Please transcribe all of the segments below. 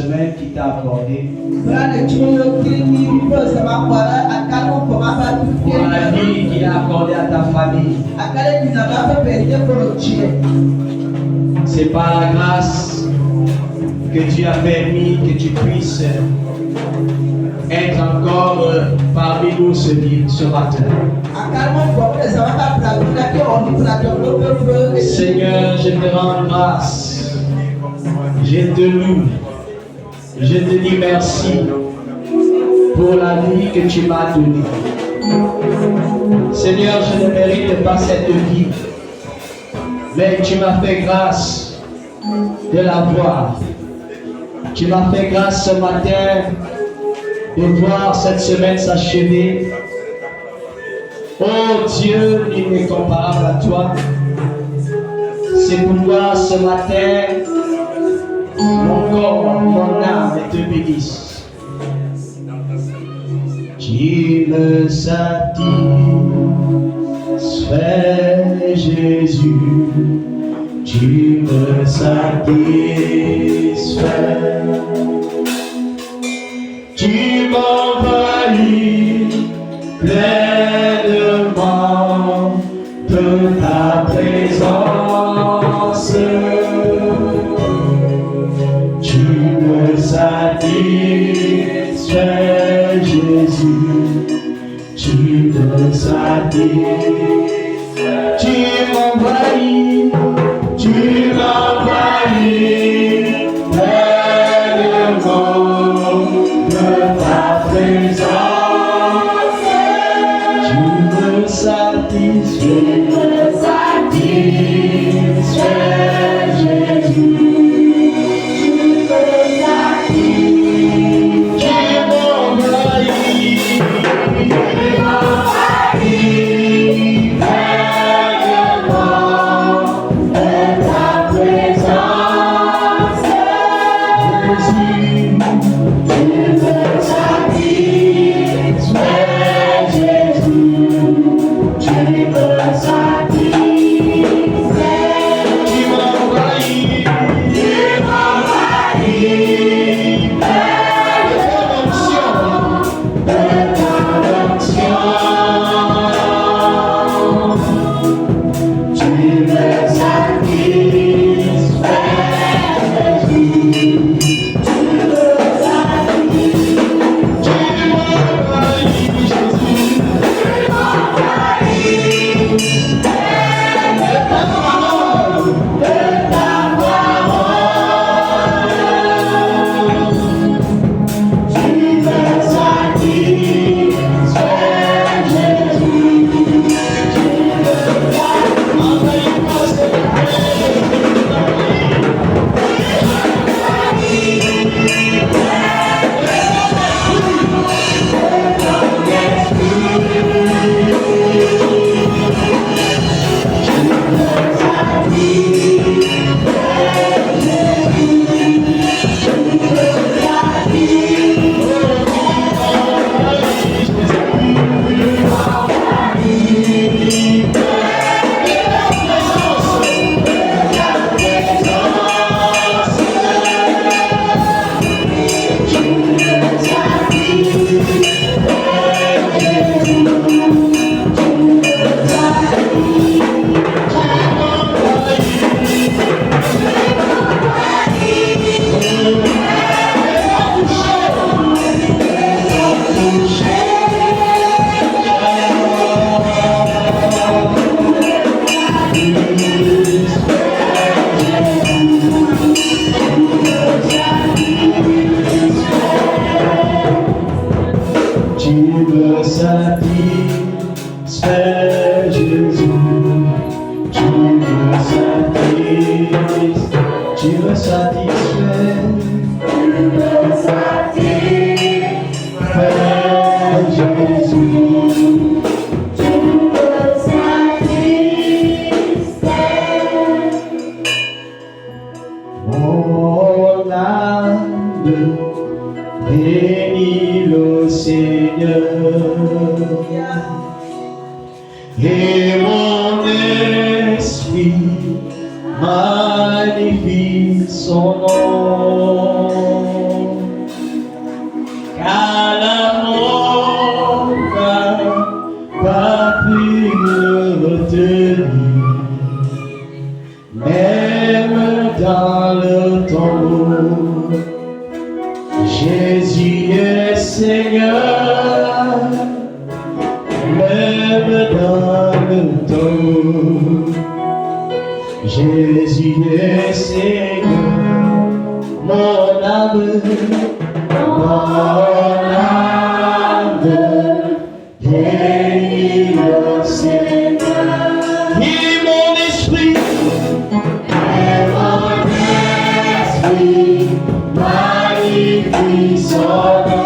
semaine qu'il t'a accordée, pour la vie qu'il a accordée à ta famille. C'est par la grâce que Dieu a permis que tu puisses être encore parmi nous ce matin. Seigneur, je te rends grâce. Je te loue. Je te dis merci pour la vie que tu m'as donnée. Seigneur, je ne mérite pas cette vie, mais tu m'as fait grâce de la voir. Tu m'as fait grâce ce matin de voir cette semaine s'achever. Oh Dieu, il n'est comparable à toi. C'est pourquoi ce matin, mon corps, mon âme te bénissent. Tu me satisfais, Jésus. Tu me satisfais. Tu m'envahis pleinement de ta présence. Tu me satisfais, Jésus. Tu me satisfais. Tu m'envahis. Tu m'envahis pleinement de ta présence. Tu me satisfais, Jésus. Bénis le Seigneur et mon esprit magnifie son nom. pas pu le retenir, même dans le tombeau. Jésus est Seigneur, même dans le tombeau. Jésus est Seigneur, mon âme, bénis le Seigneur. Et mon esprit, magnifie son nom.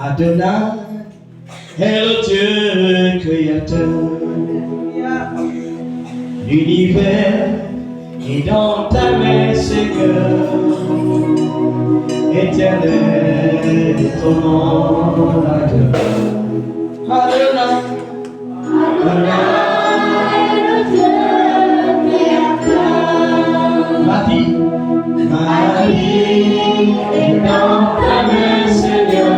Adonai est le Dieu créateur. L'univers est dans ta main, Seigneur. Éternel est ton nom, Adonai. Adonai, Adonai est le Dieu créateur. Ma vie est dans ta main, Seigneur.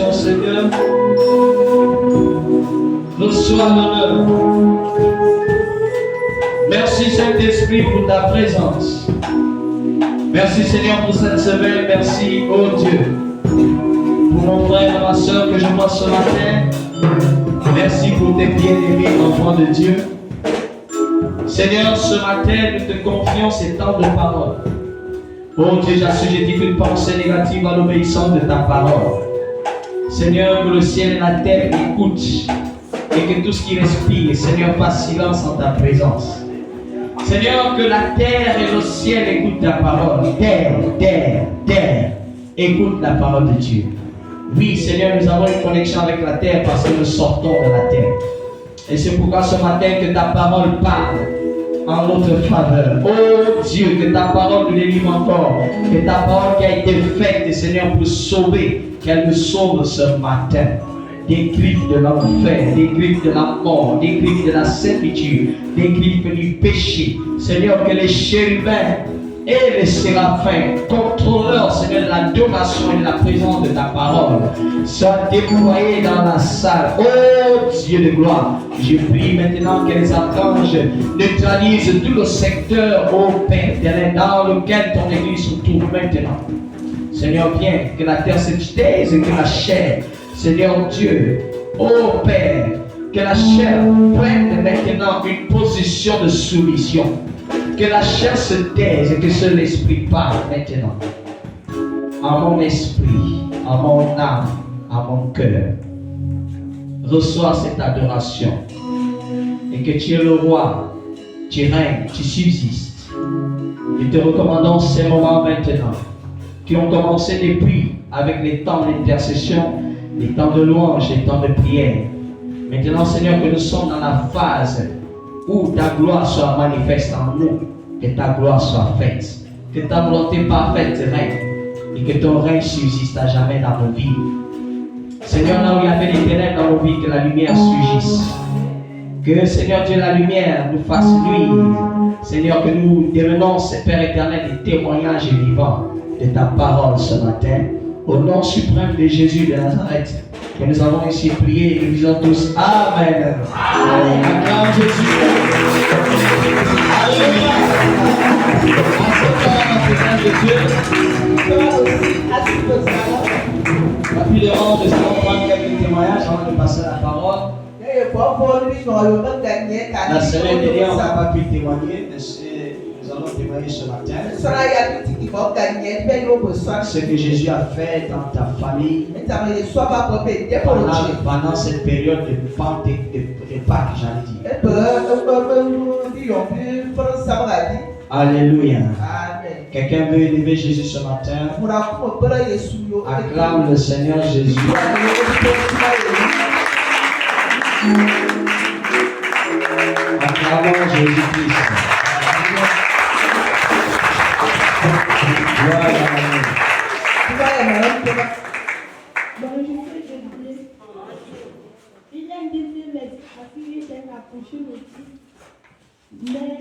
l'adoration, Seigneur. Reçois l'honneur. Merci Saint-Esprit pour ta présence. Merci Seigneur pour cette semaine. Merci, oh Dieu, pour mon frère et ma soeur que je vois ce matin. Merci pour tes bien-aimés enfants de Dieu. Seigneur, ce matin, nous te confions ces temps de parole. Oh Dieu, j'assujettis toute pensée négative à l'obéissance de ta parole. Seigneur, que le ciel et la terre écoutent et que tout ce qui respire, Seigneur, fasse silence en ta présence. Seigneur, que la terre et le ciel écoutent ta parole. Terre, écoute la parole de Dieu. Oui, Seigneur, nous avons une connexion avec la terre parce que nous sortons de la terre. Et c'est pourquoi ce matin que ta parole parle en notre faveur. Oh Dieu, que ta parole nous délivre encore. Que ta parole qui a été faite, Seigneur, pour sauver, qu'elle nous sauve ce matin. Des griffes de l'enfer, des griffes de la mort, des griffes de la servitude, des griffes du péché. Seigneur, que les chérubins et les séraphins, contrôleurs, Seigneur, de l'adoration et de la présence de ta parole, soient déployés dans la salle. Oh Dieu de gloire, je prie maintenant que les archanges neutralisent tout le secteur, ô Père éternel, dans lequel ton Église se trouve maintenant. Seigneur, viens, que la terre se taise et que la chair, Seigneur Dieu, ô Père, que la chair prenne maintenant une position de soumission. Que la chair se taise et que seul l'esprit parle maintenant. À mon esprit, à mon âme, à mon cœur. Reçois cette adoration. Et que tu es le roi, tu règnes, tu subsistes. Nous te recommandons ces moments maintenant, qui ont commencé depuis avec les temps d'intercession, les temps de louange, les temps de prière. Maintenant, Seigneur, que nous sommes dans la phase où ta gloire soit manifeste en nous, que ta gloire soit faite, que ta volonté parfaite règne et que ton règne subsiste à jamais dans nos vies. Seigneur, là où il y avait les ténèbres dans nos vies, que la lumière surgisse. Que, Seigneur Dieu, la lumière nous fasse luire. Seigneur, que nous devenons, Père éternel, des témoignages vivants de ta parole ce matin. Au nom suprême de Jésus de Nazareth, que nous avons ici prié et nous disons tous Amen. Amen. Acclame Jésus. Alléluia. Acceptons la présence de Dieu. Rapidement, nous allons prendre quelques témoignages avant de passer la parole. La semaine dernière, on n'a pas pu témoigner, mais nous allons témoigner ce matin. Ce que Jésus a fait dans ta famille pendant cette période de Pâques, j'allais dire. Alléluia. Quelqu'un veut élever Jésus ce matin? Acclame le Seigneur Jésus. Acclamons Jésus-Christ. Gloire à Dieu. Bonjour, il a dit que mes filles étaient approchées aussi. Mais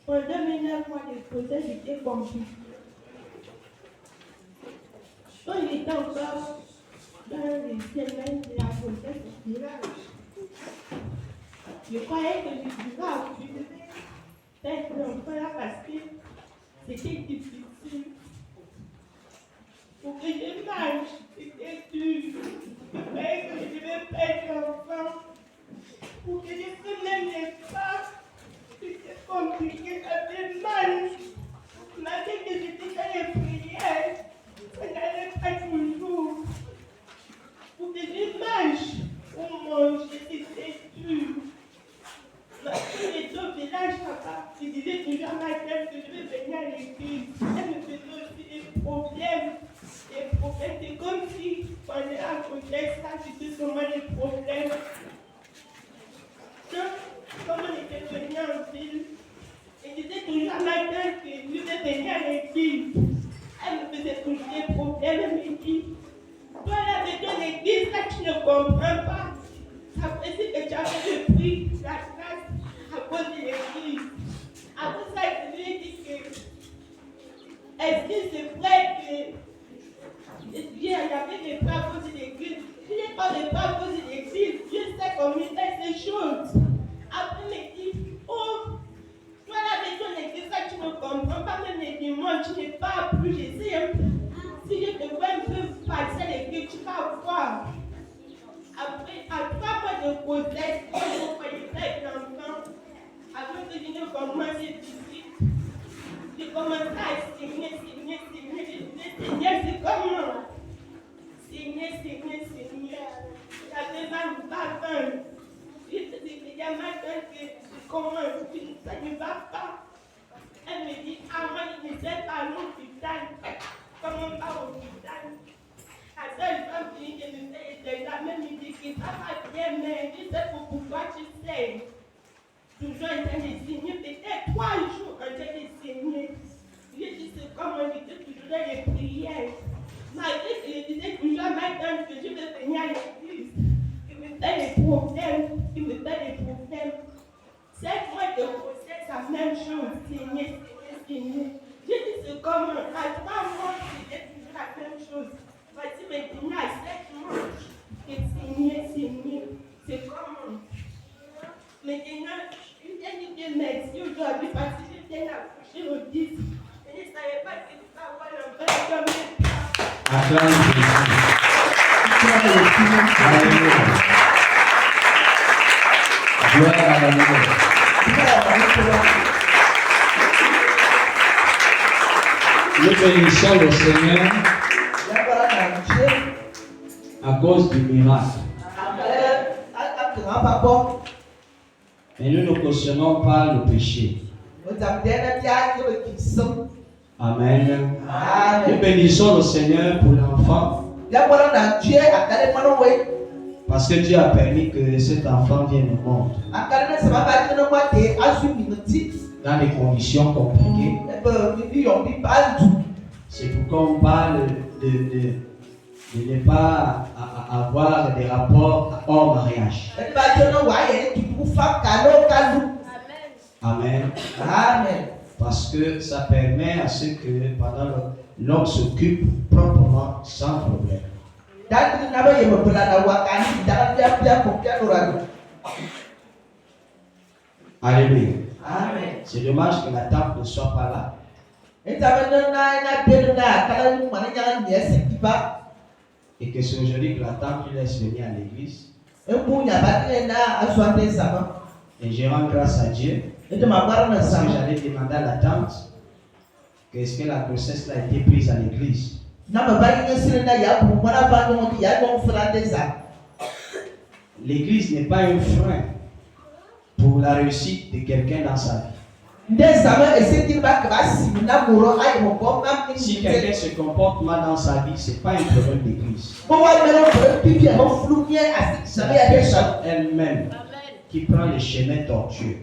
pendant 9 mois de procès, j'étais compliqué. Quand il était encore dans les semaines de la grossesse, je croyais que je devais faire l'enfant là parce que c'était difficile. Pour que je mange, c'était dur. Je croyais que je devais faire l'enfant. Pour que je prenne même les pas, c'était compliqué, ça fait mal. On m'a dit que j'étais dans les prières, ça n'allait pas toujours. Pour que je mange, on mange, c'était dur. Ma fille était au village là-bas, je disais toujours à ma tante que je vais venir à l'église. Elle me faisait aussi des problèmes. C'est comme si on est à côté de ça, c'était seulement des problèmes. Donc, comme on était venu en ville, je disais toujours à ma tante que je vais venir à l'église. Elle me faisait toujours des problèmes, elle me dit, toi là, de l'église, là, tu ne comprends pas. Après, c'est que tu as fait le prix, la grâce, à cause de l'église. Après ça, je lui ai dit que, est-ce que c'est vrai que il y avait des frères à cause de l'église? n'ai pas posé d'église, Dieu sait comment il fait ces choses. Après, il me dit, oh, toi là, avec ton église, ça, tu ne comprends pas, même les dimanches, tu n'es pas appris. J'essaie un peu. Si je te vois un peu passer l'église, tu vas voir. Après, à 3 mois de grossesse, quand je voyais avec l'enfant, après que je ne commence visite, j'ai commencé à signer. Je disais, Seigneur, c'est comment? Signer. J'avais même pas faim. Je te dis, il y a maintenant que je commence, ça ne va pas. Elle me dit, ah, moi, je ne sais pas à l'hôpital. Comment on va au hôpital? La seule femme qui me fait déjà même me dit que ça va bien, mais je sais pourquoi tu sais. Toujours en train de signer, peut-être 3 jours en train de signer. Je dis, c'est comme on était toujours dans les prières. Malgré que je disais toujours maintenant que je vais venir à l'église, il me fait des problèmes. 7 mois de grossesse, la même chose, signer. Je dis, c'est comme à 3 mois, c'était toujours la même chose. Voici maintenant à 7 mois, que signer. C'est comment? Maintenant, je viens de dire merci aujourd'hui parce que je viens d'accoucher au 10. Et je ne savais pas que tu vas avoir l'enfant comme ça. Acclame Jésus. Alléluia. Gloire à la Dieu. Nous bénissons le Seigneur à cause du miracle. Mais nous ne cautionnons pas le péché. Amen. Nous bénissons le Seigneur pour l'enfant. Parce que Dieu a permis que cet enfant vienne au monde. Dans des conditions compliquées. C'est pourquoi on parle de ne pas avoir des rapports hors mariage. Amen. Parce que ça permet à ce que pendant l'homme s'occupe proprement sans problème. Alléluia. Amen. C'est dommage que la table ne soit pas là. Et que c'est aujourd'hui que la table nous laisse venir à l'église. Et je rends grâce à Dieu. Parce que j'allais demander à la tante qu'est-ce que la grossesse a été prise à l'église. L'église n'est pas un frein pour la réussite de quelqu'un dans sa vie. Si quelqu'un se comporte mal dans sa vie, ce n'est pas un problème d'église. C'est la personne elle-même qui prend les chemins tortueux.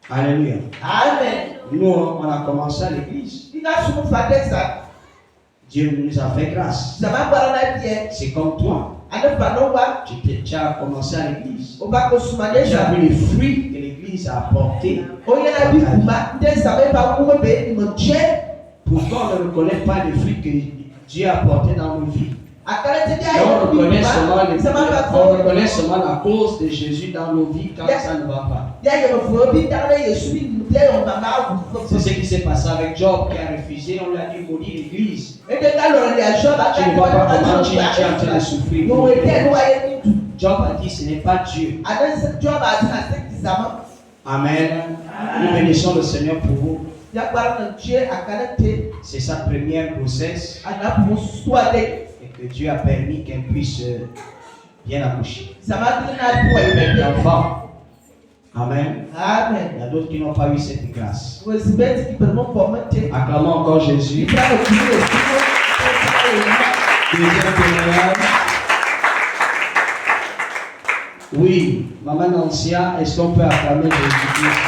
Alléluia. Amen. Nous, on a commencé à l'église. Dieu nous a fait grâce. C'est comme toi. Tu as commencé à l'église. Tu as vu les fruits que l'église a apportés. Pourquoi on ne reconnaît pas les fruits que Dieu a apportés dans nos vies? On reconnaît seulement la cause de Jésus dans nos vies quand ça ne va pas. C'est ce qui s'est passé avec Job qui a refusé, on lui a dit maudit l'église. Tu ne vois pas comment tu es en train de souffrir. Job a dit ce n'est pas Dieu. Amen. Nous bénissons le Seigneur pour vous. C'est sa première grossesse. Et que Dieu a permis qu'elle puisse bien accoucher. L'enfant. Amen. Amen. Il y a d'autres qui n'ont pas eu cette grâce. Acclamons encore Jésus. Deuxième témoignage. Oui, Maman Nancia, est-ce qu'on peut acclamer Jésus-Christ?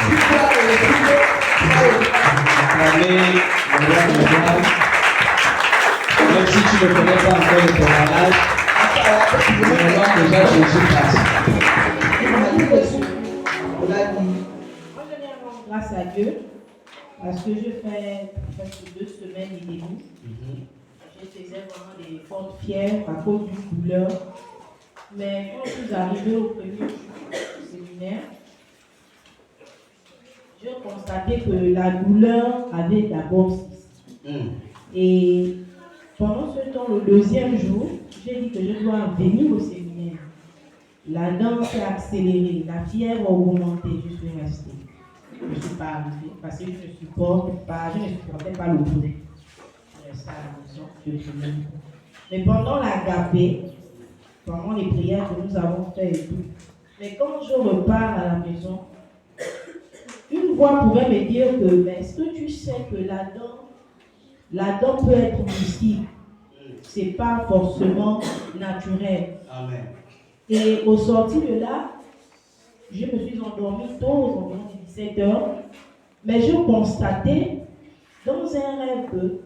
Acclamer le roi de gloire. Même si tu ne connais pas encore le témoignage, mais déjà Jésus passe. Moi, je viens rendre grâce à Dieu parce que je fais presque 2 semaines et demie. Je faisais vraiment des fortes fièvres à cause d'une douleur. Mais quand je suis arrivée au premier jour du séminaire, j'ai constaté que la douleur avait d'abord cessé. Et pendant ce temps, le deuxième jour, j'ai dit que je dois venir au séminaire. La danse s'est accélérée, la fièvre a augmenté, je suis restée. Je ne suis pas arrivée parce que je ne supportais pas le bruit. Je restais à la maison, je priais. Mais pendant l'agapé, pendant les prières que nous avons faites et tout, mais quand je repars à la maison, une voix pourrait me dire que, mais est-ce que tu sais que la dent peut être mystique? C'est pas forcément naturel. Amen. Et au sorti de là, je me suis endormie tôt, environ 17h, mais je constatais dans un rêve que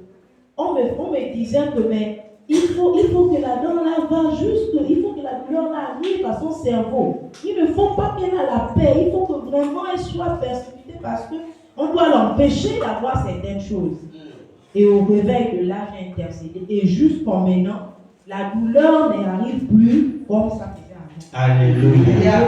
on me disait que mais il faut que la dent là va jusque, il faut que la douleur là arrive à son cerveau. Il ne faut pas qu'elle ait la paix, il faut que vraiment elle soit persécutée parce qu'on doit l'empêcher d'avoir certaines choses. Et au réveil de là, j'ai intercédé. Et jusqu'en maintenant, la douleur n'arrive plus comme ça faisait avant. Alléluia.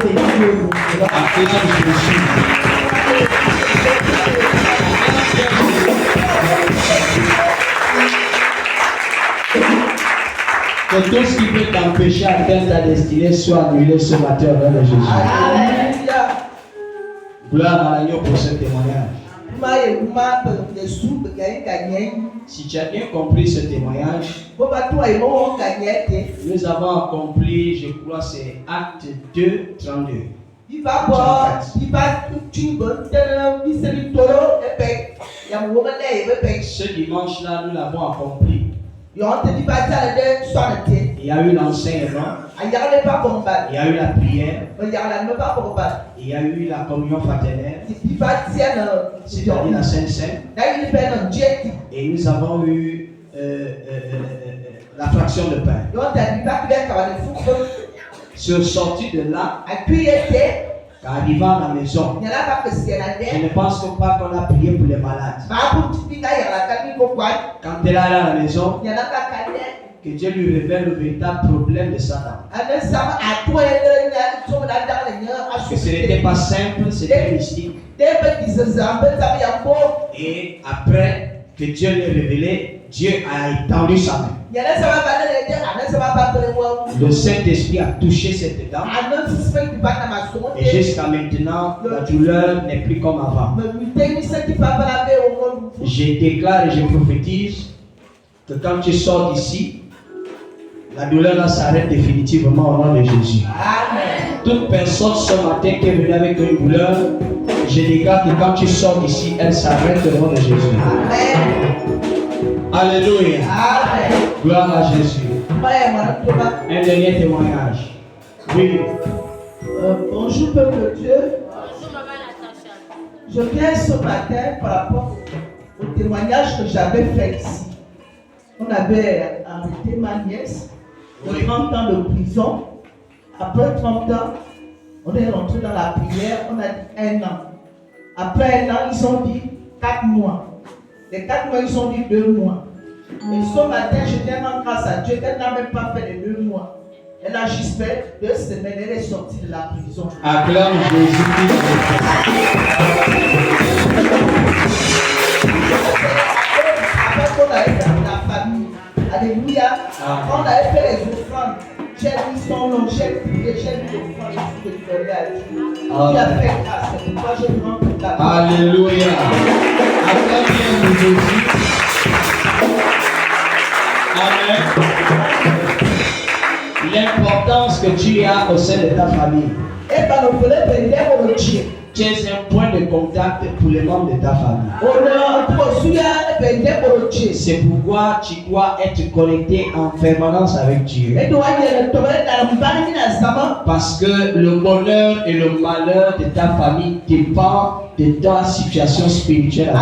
Que tout ce qui peut t'empêcher d'atteindre ta destinée soit annulé ce matin au nom de Jésus. Alléluia. Gloire à l'agneau pour ce témoignage. Si tu as bien compris ce témoignage, nous avons accompli, je crois, c'est Acte 2, 32. Ce dimanche-là, nous l'avons accompli. Il y a eu l'enseignement, il y a eu la prière, il y a eu la communion fraternelle, c'est-à-dire la Sainte Seine, et nous avons eu la fraction de pain. Sur sortie de là, arrivant à la maison, je ne pense pas qu'on a prié pour les malades. Quand elle est allée à la maison, que Dieu lui révèle le véritable problème de Satan. Que ce n'était pas simple, c'était mystique. Et après que Dieu l'ait révélé, Dieu a étendu sa main. Le Saint-Esprit a touché cette dame. Et jusqu'à maintenant, la douleur n'est plus comme avant. Je déclare et je prophétise que quand tu sors d'ici, la douleur là s'arrête définitivement au nom de Jésus. Amen. Toute personne ce matin qui est venue avec une douleur, je déclare que quand tu sors d'ici, elle s'arrête au nom de Jésus. Amen. Alléluia. Amen. Gloire à Jésus. Un dernier témoignage. Oui. Bonjour peuple de Dieu. Bonjour maman Natacha. Je viens ce matin par rapport au témoignage que j'avais fait ici. On avait arrêté ma nièce de 30 ans de prison. Après 30 ans, on est rentré dans la prière, on a dit 1 an. Après 1 an, ils ont dit 4 mois. Les 4 mois, ils ont dit 2 mois. Et ce matin, je tellement grâce à Dieu qu'elle n'a même pas fait les 2 mois. Elle a juste fait 2 semaines, elle est sortie de la prison. Acclame Jésus-Christ. Après qu'on avait fait la famille, alléluia, on avait fait les offrandes. J'ai mis son nom, j'ai prié, j'ai mis l'offrande de gloire à Dieu. Dieu a fait grâce, c'est pourquoi je me rends toute la gloire. Alléluia. Acclame Jésus. Amen. L'importance que tu as au sein de ta famille. Tu es un point de contact pour les membres de ta famille. C'est pourquoi tu dois être connecté en permanence avec Dieu. Parce que le bonheur et le malheur de ta famille dépendent de ta situation spirituelle.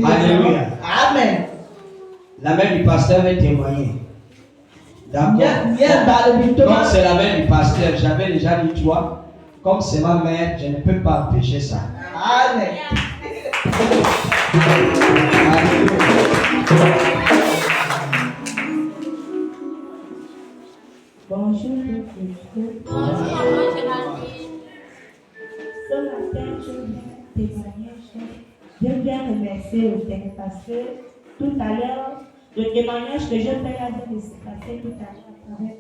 Alléluia. Amen. La mère du pasteur va témoigner. D'accord. Comme c'est la mère du pasteur, j'avais déjà dit toi, comme c'est ma mère, je ne peux pas empêcher ça. Amen. Bonjour, ce matin, je viens témoigner. Je viens remercier le Père parce que tout à l'heure, le témoignage que je fais là vient de se passer tout à l'heure à travers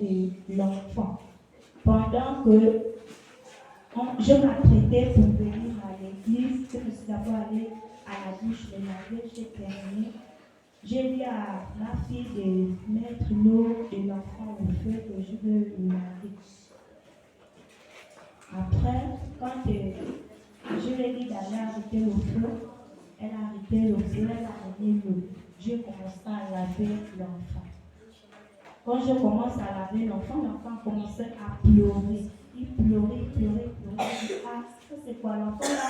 de l'enfant. Pendant que je m'apprêtais pour venir à l'église, je me suis d'abord allée à la douche, le laver, j'ai terminé. J'ai dit à ma fille de mettre l'eau de l'enfant au feu que je veux le laver. Après, quand je lui ai dit d'aller arrêter le feu, elle a arrêté le feu, elle a mis l'eau. Je commence à laver l'enfant. Quand je commence à laver l'enfant commençait à pleurer. Il pleurait. Je dis, ah, ça c'est quoi l'enfant là?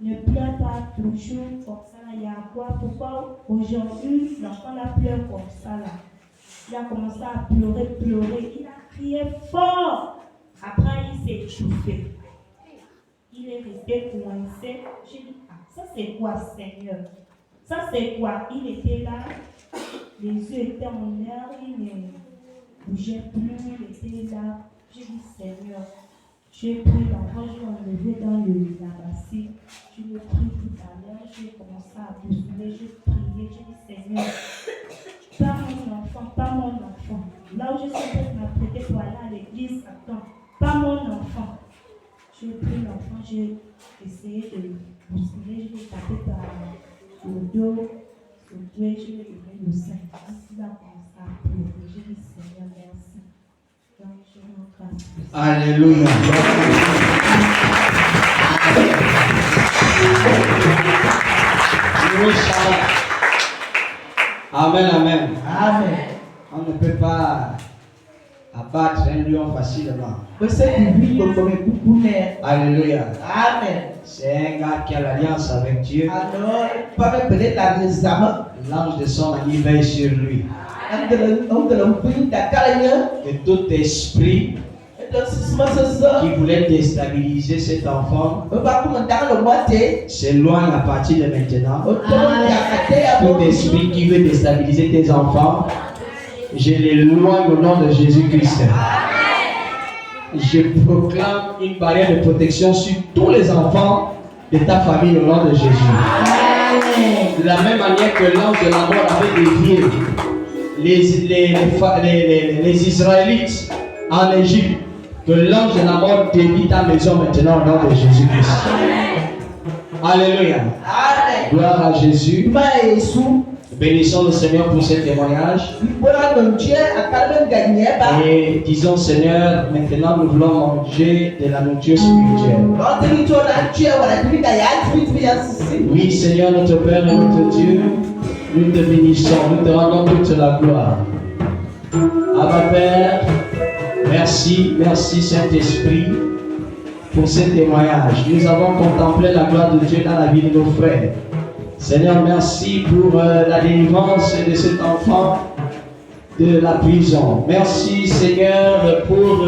Ne pleure pas toujours comme ça, il y a quoi? Pourquoi aujourd'hui l'enfant là pleure comme ça là? Il a commencé à pleurer, il a crié fort. Après il s'est échauffé. Il est resté coincé. J'ai dit, ah, ça c'est quoi Seigneur? Ça c'est quoi? Il était là, les yeux étaient en l'air, il ne bougeait plus, il était là. J'ai dit Seigneur. J'ai pris l'enfant, je l'ai enlevé dans la bassine. Je l'ai pris tout à l'heure, j'ai commencé à bousculer, j'ai prié, j'ai dit Seigneur, pas mon enfant. Là où je suis en train de m'apprêter pour aller à l'église, attends, pas mon enfant. J'ai pris l'enfant, j'ai essayé de bousculer, je l'ai tapé par le dos, je l'ai levé le sein. Ici, là, commencé à pleurer, j'ai dit Seigneur, merci. Donc, je rends grâce. Alléluia. Amen, amen. Amen. On ne peut pas abattre un lion facilement. Alléluia. Amen. C'est un gars qui a l'alliance avec Dieu. Alors, peut-être la L'ange de son ami veille sur lui. Et tout esprit qui voulait déstabiliser cet enfant s'éloigne à partir de maintenant. Tout esprit qui veut déstabiliser tes enfants, je l'éloigne au nom de Jésus-Christ. Je proclame une barrière de protection sur tous les enfants de ta famille au nom de Jésus. De la même manière que l'ange de la mort avait dévié les Israélites en Égypte, que l'ange de la mort dévie ta maison maintenant au nom de Jésus-Christ. Alléluia. Gloire à Jésus. Bénissons le Seigneur pour ce témoignage. Et disons Seigneur, maintenant nous voulons manger de la nourriture spirituelle. Oui Seigneur, notre Père et notre Dieu, nous te bénissons, nous te rendons toute la gloire. Abba Père, merci Saint-Esprit pour ce témoignage. Nous avons contemplé la gloire de Dieu dans la vie de nos frères. Seigneur, merci pour la délivrance de cet enfant de la prison. Merci Seigneur pour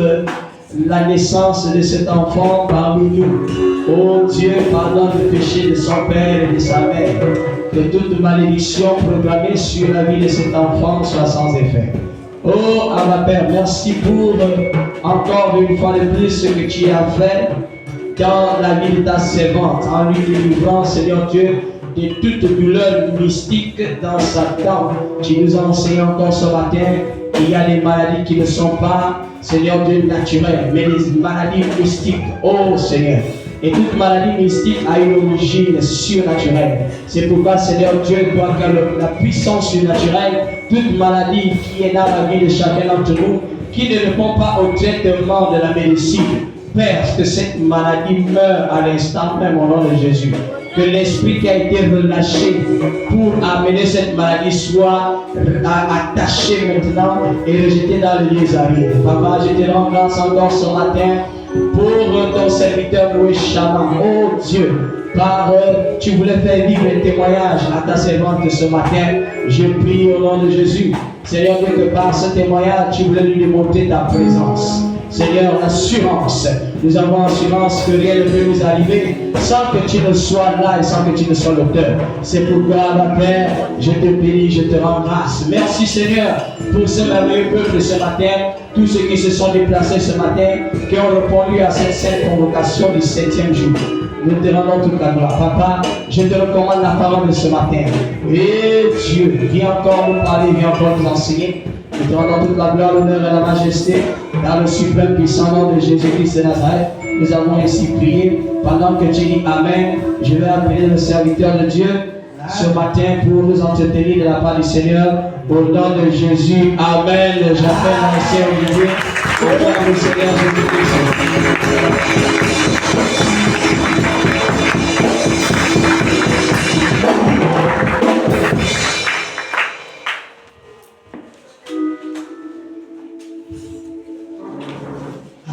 la naissance de cet enfant parmi nous. Oh Dieu, pardonne le péché de son père et de sa mère. Que toute malédiction programmée sur la vie de cet enfant soit sans effet. Oh Abba Père, merci pour encore une fois de plus ce que tu as fait dans la vie de ta servante, en lui délivrant, Seigneur Dieu, de toute douleur mystique dans sa dent. Tu nous as enseigné encore ce matin qu'il y a des maladies qui ne sont pas, Seigneur Dieu, naturelles, mais des maladies mystiques. Oh Seigneur. Et toute maladie mystique a une origine surnaturelle. C'est pourquoi, Seigneur Dieu, toi qui as la puissance surnaturelle, toute maladie qui est dans la vie de chacun d'entre nous, qui ne répond pas au traitement de la médecine, Père, que cette maladie meure à l'instant même au nom de Jésus. Que l'esprit qui a été relâché pour amener cette maladie soit attaché maintenant et rejeté dans le lieu arides. Papa, je te rends grâce encore ce matin pour ton serviteur Louis Chama. Oh Dieu, par tu voulais faire vivre un témoignage à ta servante ce matin. Je prie au nom de Jésus. Seigneur Dieu, que par ce témoignage, tu voulais lui démontrer ta présence. Seigneur, l'assurance. Nous avons assurance que rien ne peut nous arriver sans que tu ne sois là et sans que tu ne sois l'auteur. C'est pourquoi, ma Père, je te bénis, je te rends grâce. Merci Seigneur pour ce merveilleux peuple ce matin, tous ceux qui se sont déplacés ce matin, qui ont répondu à cette sainte convocation du 7e jour. Nous te rendons toute la gloire. Papa, je te recommande la parole de ce matin. Et Dieu, viens encore nous parler, viens encore nous enseigner. Nous te rendons toute la gloire, l'honneur et la majesté dans le suprême puissant nom de Jésus-Christ de Nazareth. Nous avons ainsi prié. Pendant que tu dis Amen, je vais appeler le serviteur de Dieu ce matin pour nous entretenir de la part du Seigneur. Au nom de Jésus, Amen. J'appelle l'ancien Olivier. Au nom du Seigneur Jésus-Christ.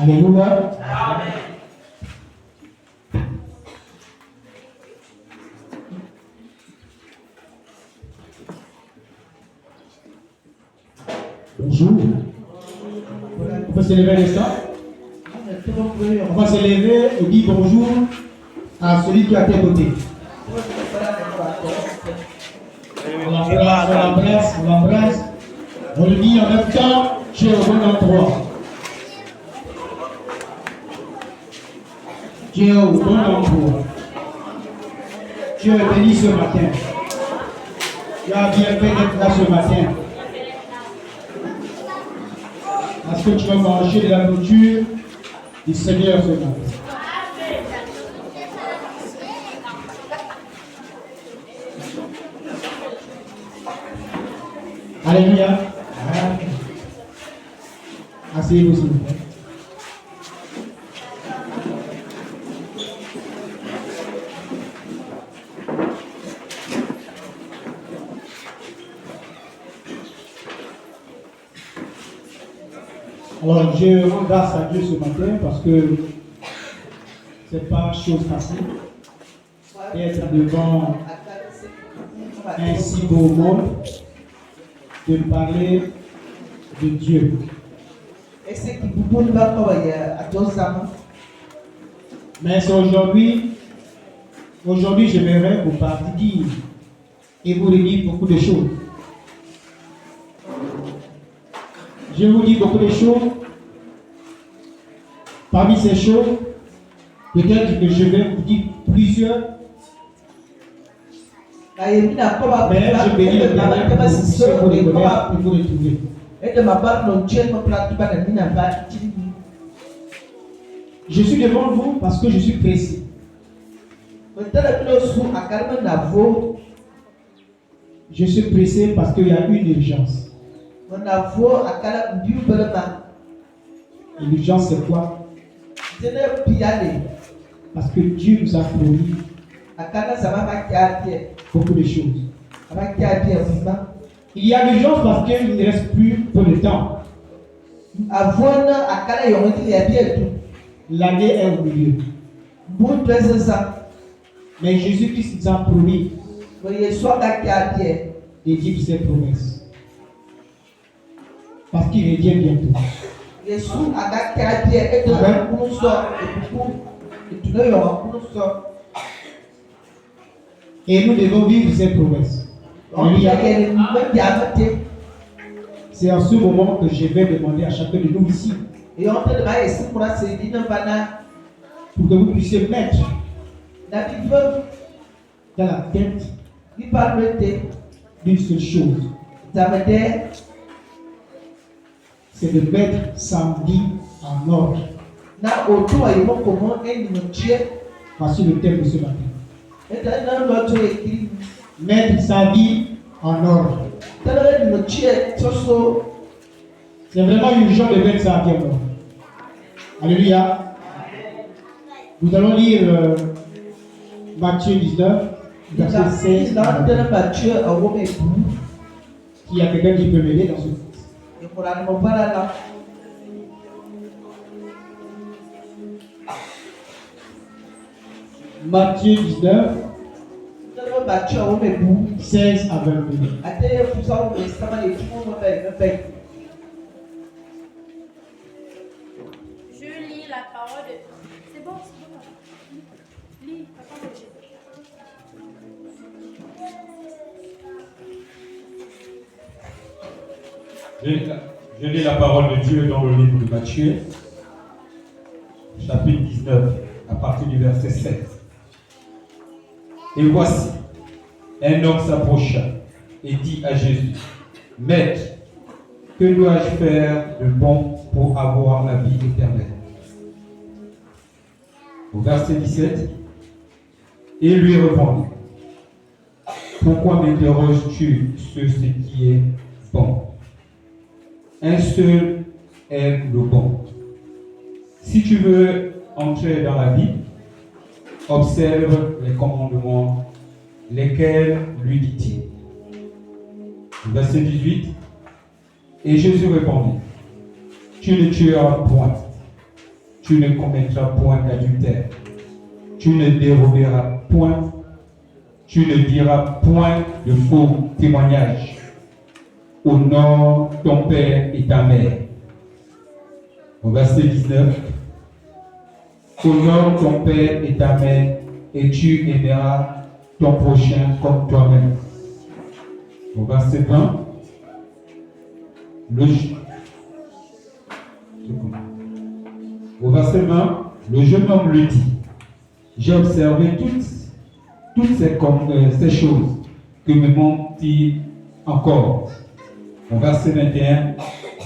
Alléluia. Amen. Bonjour. On peut se lever un instant. On va se lever et dire bonjour à celui qui est à tes côtés. On l'embrasse, on l'embrasse. On lui dit en même temps, tu es au bon endroit. Tu es au bon endroit. Tu es béni ce matin. Tu as bien fait d'être là ce matin. Parce que tu vas manger de la nourriture du Seigneur ce matin. Alléluia. Asseyez-vous s'il vous plaît. Alors, je rends grâce à Dieu ce matin parce que ce n'est pas chose facile d'être devant un si beau monde, de parler de Dieu. Mais c'est aujourd'hui, j'aimerais vous parler et vous redire beaucoup de choses. Je vous dis beaucoup de choses. Parmi ces choses, peut-être que je vais vous dire plusieurs. Mais je bénis le Père si vous les connaissez et vous les trouvez. Je suis devant vous parce que je suis pressé. Je suis pressé parce qu'il y a une urgence. Et l'urgence c'est quoi? Parce que Dieu nous a promis beaucoup de choses. Il y a l'urgence parce qu'il ne reste plus peu de temps. L'année est au milieu. Mais Jésus-Christ nous a promis de dire ses promesses. Parce qu'il revient bientôt. Et nous devons vivre ses promesses. C'est en ce moment que je vais demander à chacun de nous ici pour que vous puissiez mettre dans la tête d'une seule chose. C'est de mettre sa vie en ordre. Voici le thème de ce matin. Mettre sa vie en ordre. C'est vraiment urgent de mettre sa vie en ordre. Alléluia. Nous allons lire Matthieu 19, verset 16. Il y a quelqu'un qui peut m'aider dans ce texte. Matthieu 19, 16 à 22. Je lis la parole de Dieu dans le livre de Matthieu, chapitre 19, à partir du verset 7. Et voici, un homme s'approcha et dit à Jésus, « Maître, que dois-je faire de bon pour avoir la vie éternelle ?» Au verset 17, il lui répondit, « Pourquoi m'interroges-tu sur ce qui est bon? Un seul est le bon. Si tu veux entrer dans la vie, observe les commandements, lesquels lui dit-il. » Verset 18. Et Jésus répondit, « Tu ne tueras point, tu ne commettras point d'adultère, tu ne déroberas point, tu ne diras point de faux témoignages. Honore ton père et ta mère. » Au verset 19. Honore ton père et ta mère, et tu aimeras ton prochain comme toi-même. Au verset 20. Au verset 20, le jeune homme lui dit, « J'ai observé toutes ces choses que me manquent-ils encore. » Au verset 21,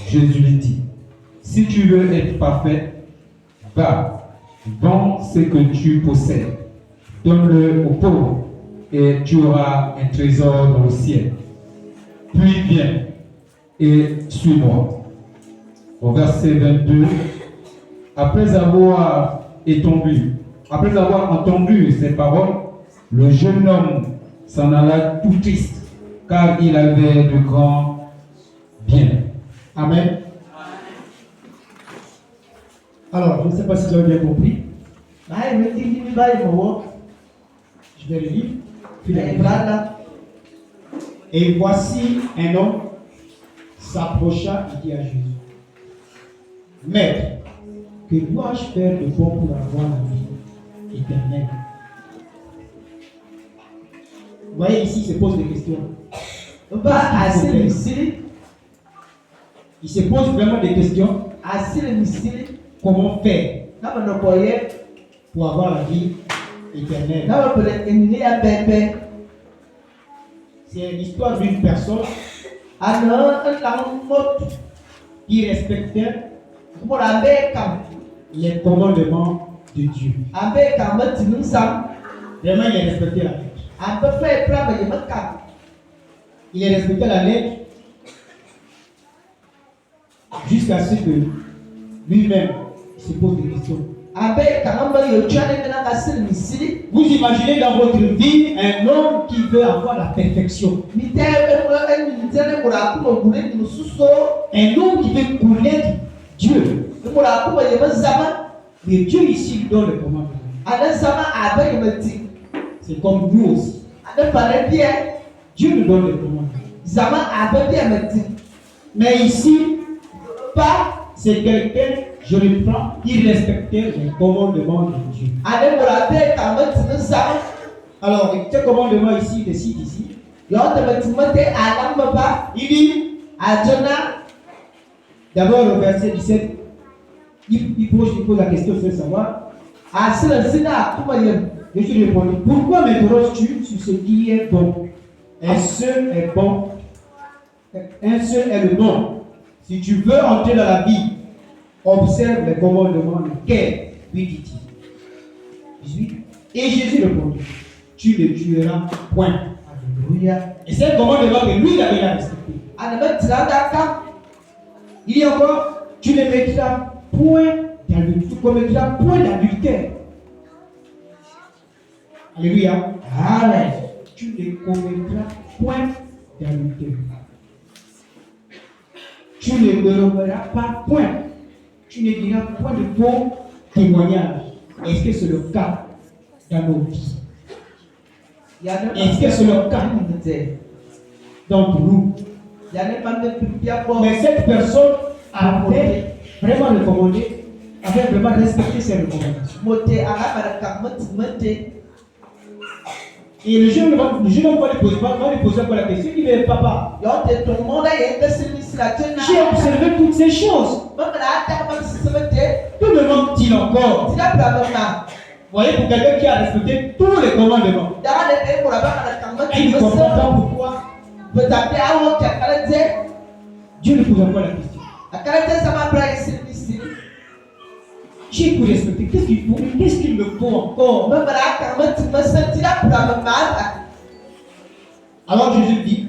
Jésus lui dit, « Si tu veux être parfait, va, vends ce que tu possèdes, donne-le aux pauvres, et tu auras un trésor dans le ciel. Puis viens et suis-moi. » Au verset 22, après avoir entendu ces paroles, le jeune homme s'en alla tout triste, car il avait de grands biens. Amen. Alors, je ne sais pas si vous avez bien compris. Je vais le lire. Et voici un homme s'approcha et dit à Jésus, « Maître, que dois-je faire de bon pour avoir la vie éternelle? » Vous voyez ici, il se pose des questions. Il se pose vraiment des questions. Comment faire pour avoir la vie éternelle? C'est l'histoire d'une personne qui respectait les commandements de Dieu. Vraiment, il respectait la lettre. Il respectait la lettre jusqu'à ce que lui-même se pose des questions. Vous imaginez dans votre vie un homme qui veut avoir la perfection. Un homme qui veut connaître Dieu. Mais Dieu ici lui donne le commandement. C'est comme nous aussi. Dieu nous donne le commandement. Mais ici, c'est quelqu'un, je le prends, qui respectait les commandements de Dieu. Alors, ce commandement ici, il cite ici. Il dit, d'abord au verset 17, il pose la question de savoir. Je suis répondu, pourquoi m'interroges-tu sur ce qui est bon? Un seul est bon, un seul est le bon. Si tu veux entrer dans la vie, observe les commandements lesquels, lui dit-il. 18. Et Jésus répondit, tu ne tueras point. Alléluia. Et c'est le commandement que lui, il avait respecté. Il dit encore, tu ne mettras point d'adultère. Tu ne commettras point d'adultère. Alléluia. Amen. Tu ne commettras point d'adultère. Tu ne me reverras pas point. Tu ne diras point de faux témoignages. Est-ce que c'est le cas dans nos vies? Est-ce que c'est le cas d'entre nous? Mais cette personne avait vraiment recommandé, avait vraiment respecté ses recommandations. Et le jeune homme va lui poser encore la question. Il dit, mais papa, j'ai observé toutes ces choses. Que me manque-t-il encore? Vous voyez, pour quelqu'un qui a respecté tous les commandements. Et il ne comprend pas pourquoi Dieu ne pose encore la question. J'ai tout respecté. Qu'est-ce qu'il me faut encore? Alors Jésus dit,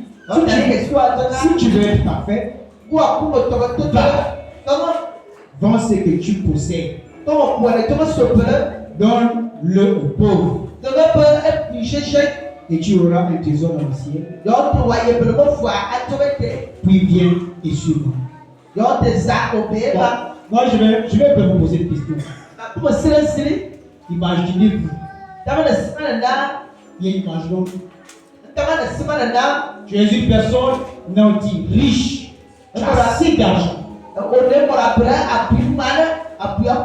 si tu veux être parfait, vends ce que tu possèdes. Donne-le aux pauvres. Et tu auras un trésor dans le ciel. Puis viens et suis-moi. Moi, je vais vous poser une question. Imaginez-vous. Imaginons-vous. Tu es une personne nantie, riche, tu as assez d'argent.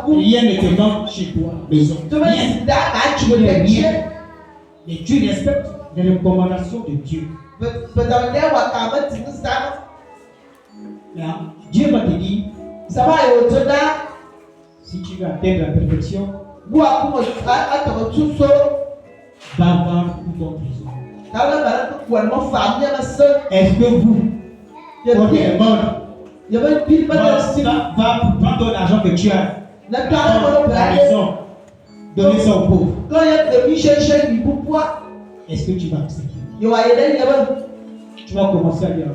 Rien ne te manque chez toi, maison. Rien. Mais tu respectes les recommandations de Dieu. Là, Dieu va te dire, si tu veux atteindre la perfection, va vendre tout ton trésor. Est-ce que vous, quand est mort, va prendre ton argent que tu as, la maison, donner ça aux pauvres? Est-ce que tu vas accepter? Tu vas commencer à dire,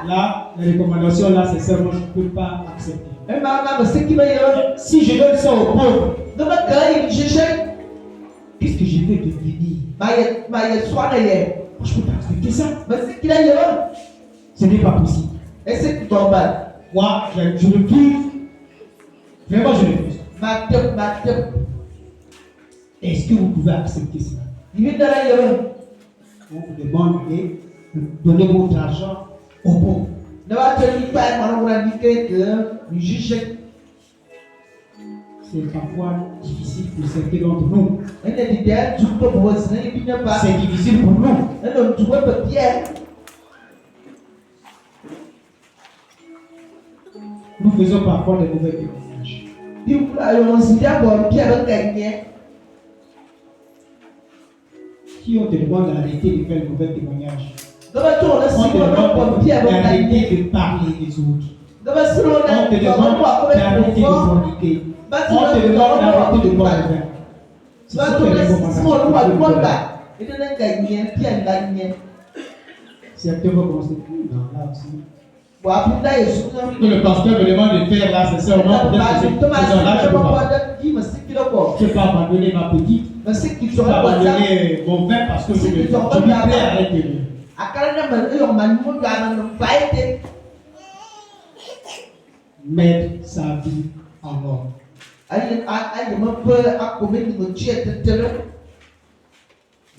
là, les recommandations, là, c'est seulement je ne peux pas accepter. Si je donne ça aux pauvres, qu'est-ce que je vais devenir? Je ne peux pas accepter ça. Ce n'est pas possible. Moi, je refuse. Vraiment, je refuse. Est-ce que vous pouvez accepter cela? On vous demande de donner votre argent aux pauvres. C'est parfois difficile pour certains d'entre nous. C'est difficile pour nous. Nous faisons parfois des mauvais témoignages. Si on te demande d'arrêter de faire de mauvais témoignages, on te demande d'arrêter de parler des autres. On te demande d'arrêter de forniquer. On te demande d'arrêter de boire le vin. Ce sont les recommandations. Certains vont commencer là aussi. Que le pasteur me demande de faire là, c'est seulement peut-être que c'est là je peux pas. Je ne peux pas abandonner ma petite. Je ne peux pas abandonner mon vin parce que je lui plais avec lui. Mettre sa vie en ordre.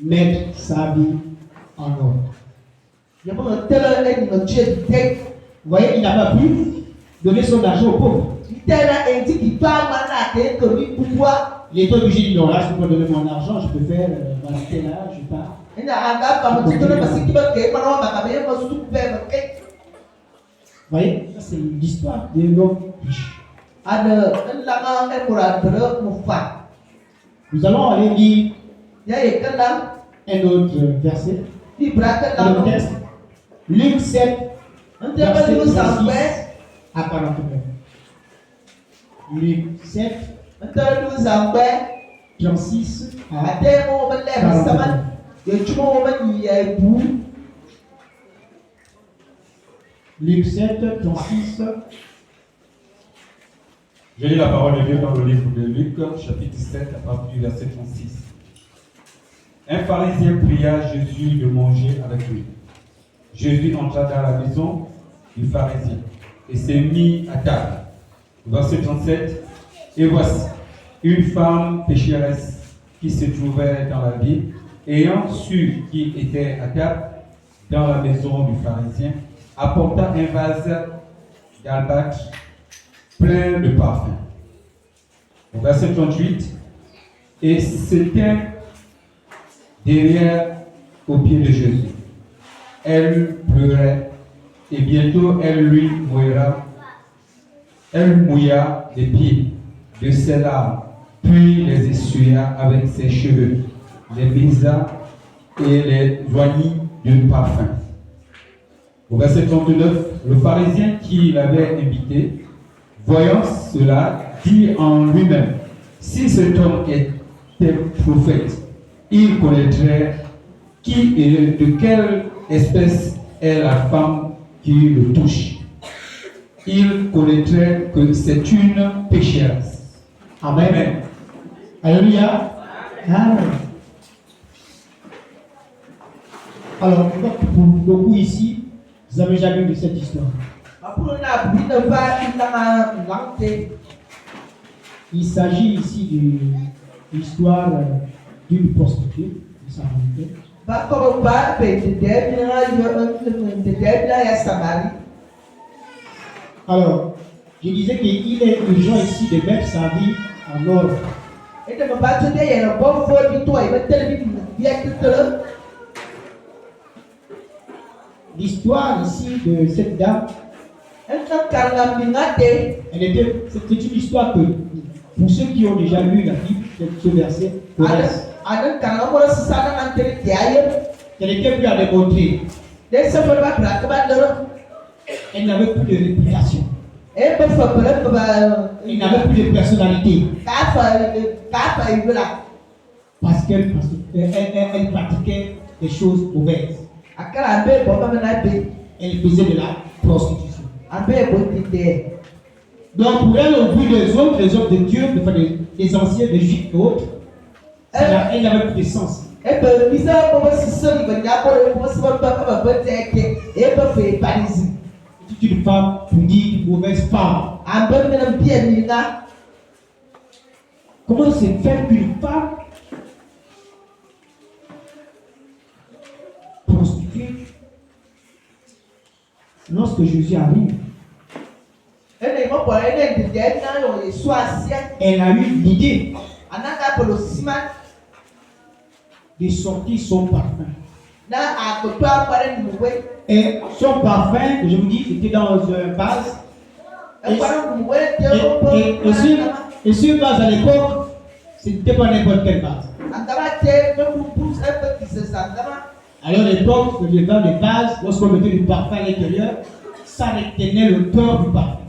Mettre sa vie en ordre. Vous voyez, il n'a pas pu donner son argent aux pauvres. Il est obligé de dire non, là, je ne peux pas donner mon argent, je peux faire m'arrêter là, je pars. Vous voyez, ça c'est l'histoire d'un homme riche. Nous allons aller lire un autre verset, un autre texte. Luc 7, verset 36 à 49. Luc 7, 36 à 49. Luc 7, 36. Je lis la parole de Dieu dans le livre de Luc, chapitre 7, à partir du verset 36. Un pharisien pria Jésus de manger avec lui. Jésus entra dans la maison du pharisien et s'est mis à table. Verset 37. Et voici, une femme pécheresse qui se trouvait dans la ville, ayant su qu'il était à table dans la maison du pharisien, apporta un vase d'albâtre plein de parfums. Verset 38. Et s'étant derrière, aux pieds de Jésus. Elle pleurait et bientôt elle lui mouilla. Elle mouilla les pieds de ses larmes, puis les essuya avec ses cheveux, les baisa et les joignit d'un parfum. Au verset 39, le pharisien qui l'avait invité, voyant cela, dit en lui-même, si cet homme était prophète, il connaîtrait qui et de quelle espèce est la femme qui le touche. Il connaîtrait que c'est une pécheresse. Amen. Alléluia. Amen. Alors, pour beaucoup ici, vous avez jamais vu cette histoire. Il s'agit ici d'une histoire d'une prostituée, de Samaritaine. Alors, je disais qu'il est urgent ici de mettre sa vie en ordre. L'histoire ici de cette dame, c'était une histoire que, pour ceux qui ont déjà lu la Bible, ce verset, connaissent. Elle était plus à démontrer. Elle n'avait plus de réputation. Elle n'avait plus de personnalité. Parce qu'elle pratiquait des choses mauvaises. Elle faisait de la prostitution. Donc pour elle, au vu des hommes de Dieu, des anciens, des juifs et autres, elle n'avait plus de sens. C'est une femme punie, une mauvaise femme. Comment se fait qu'une femme prostituée, lorsque Jésus arrive, elle a eu l'idée de sortir son parfum. Et son parfum, je vous dis, était dans un vase. Et ce vase à l'époque, ce n'était pas n'importe quel vase. Alors à l'époque, le vase, lorsqu'on mettait du parfum à l'intérieur, ça retenait l'odeur du parfum.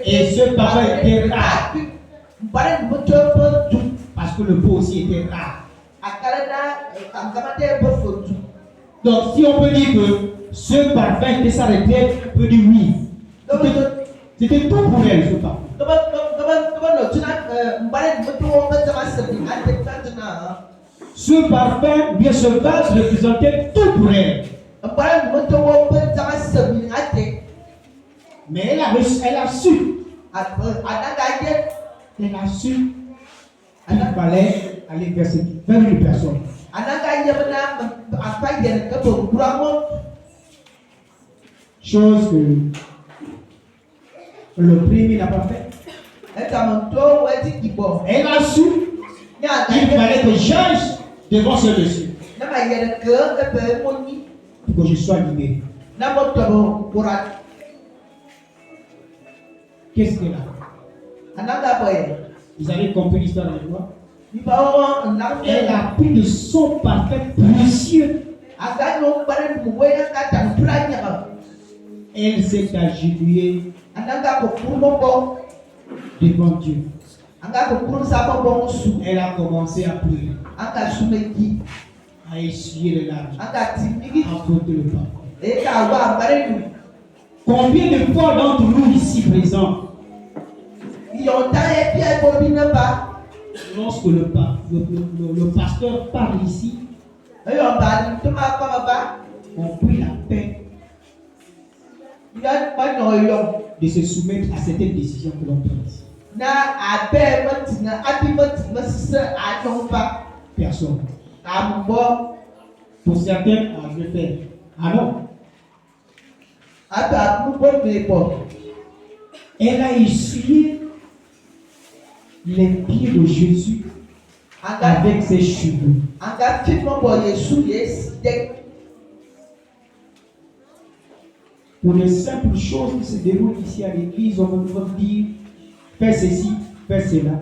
Et ce parfum était rare. Parce que le pot aussi était rare. Donc si on peut dire que ce parfum était sa retraite, on peut dire oui. C'était tout pour elle, ce parfum. Ce parfum, bien ce vase représentait tout pour elle. Mais elle a su qu'il fallait aller vers une personne. Chose que le premier n'a pas fait. Elle a su qu'il fallait que j'aille devant ce monsieur pour que je sois libéré. Qu'est-ce qu'elle a? Vous avez compris l'histoire avec moi? Elle a pris de son parfum précieux. Elle s'est agenouillée devant Dieu. Elle a commencé à pleurer, à essuyer les larmes, à frotter le parfum. Combien de fois d'entre nous ici présents, lorsque le pasteur parle ici, on prit la peine de se soumettre à certaines décisions que l'on prend ici? Personne. Pour certains, je vais faire. Ah non. Elle a essuyé les pieds de Jésus avec ses cheveux. Pour les simples choses qui se déroulent ici à l'église, on va dire fais ceci, fais cela.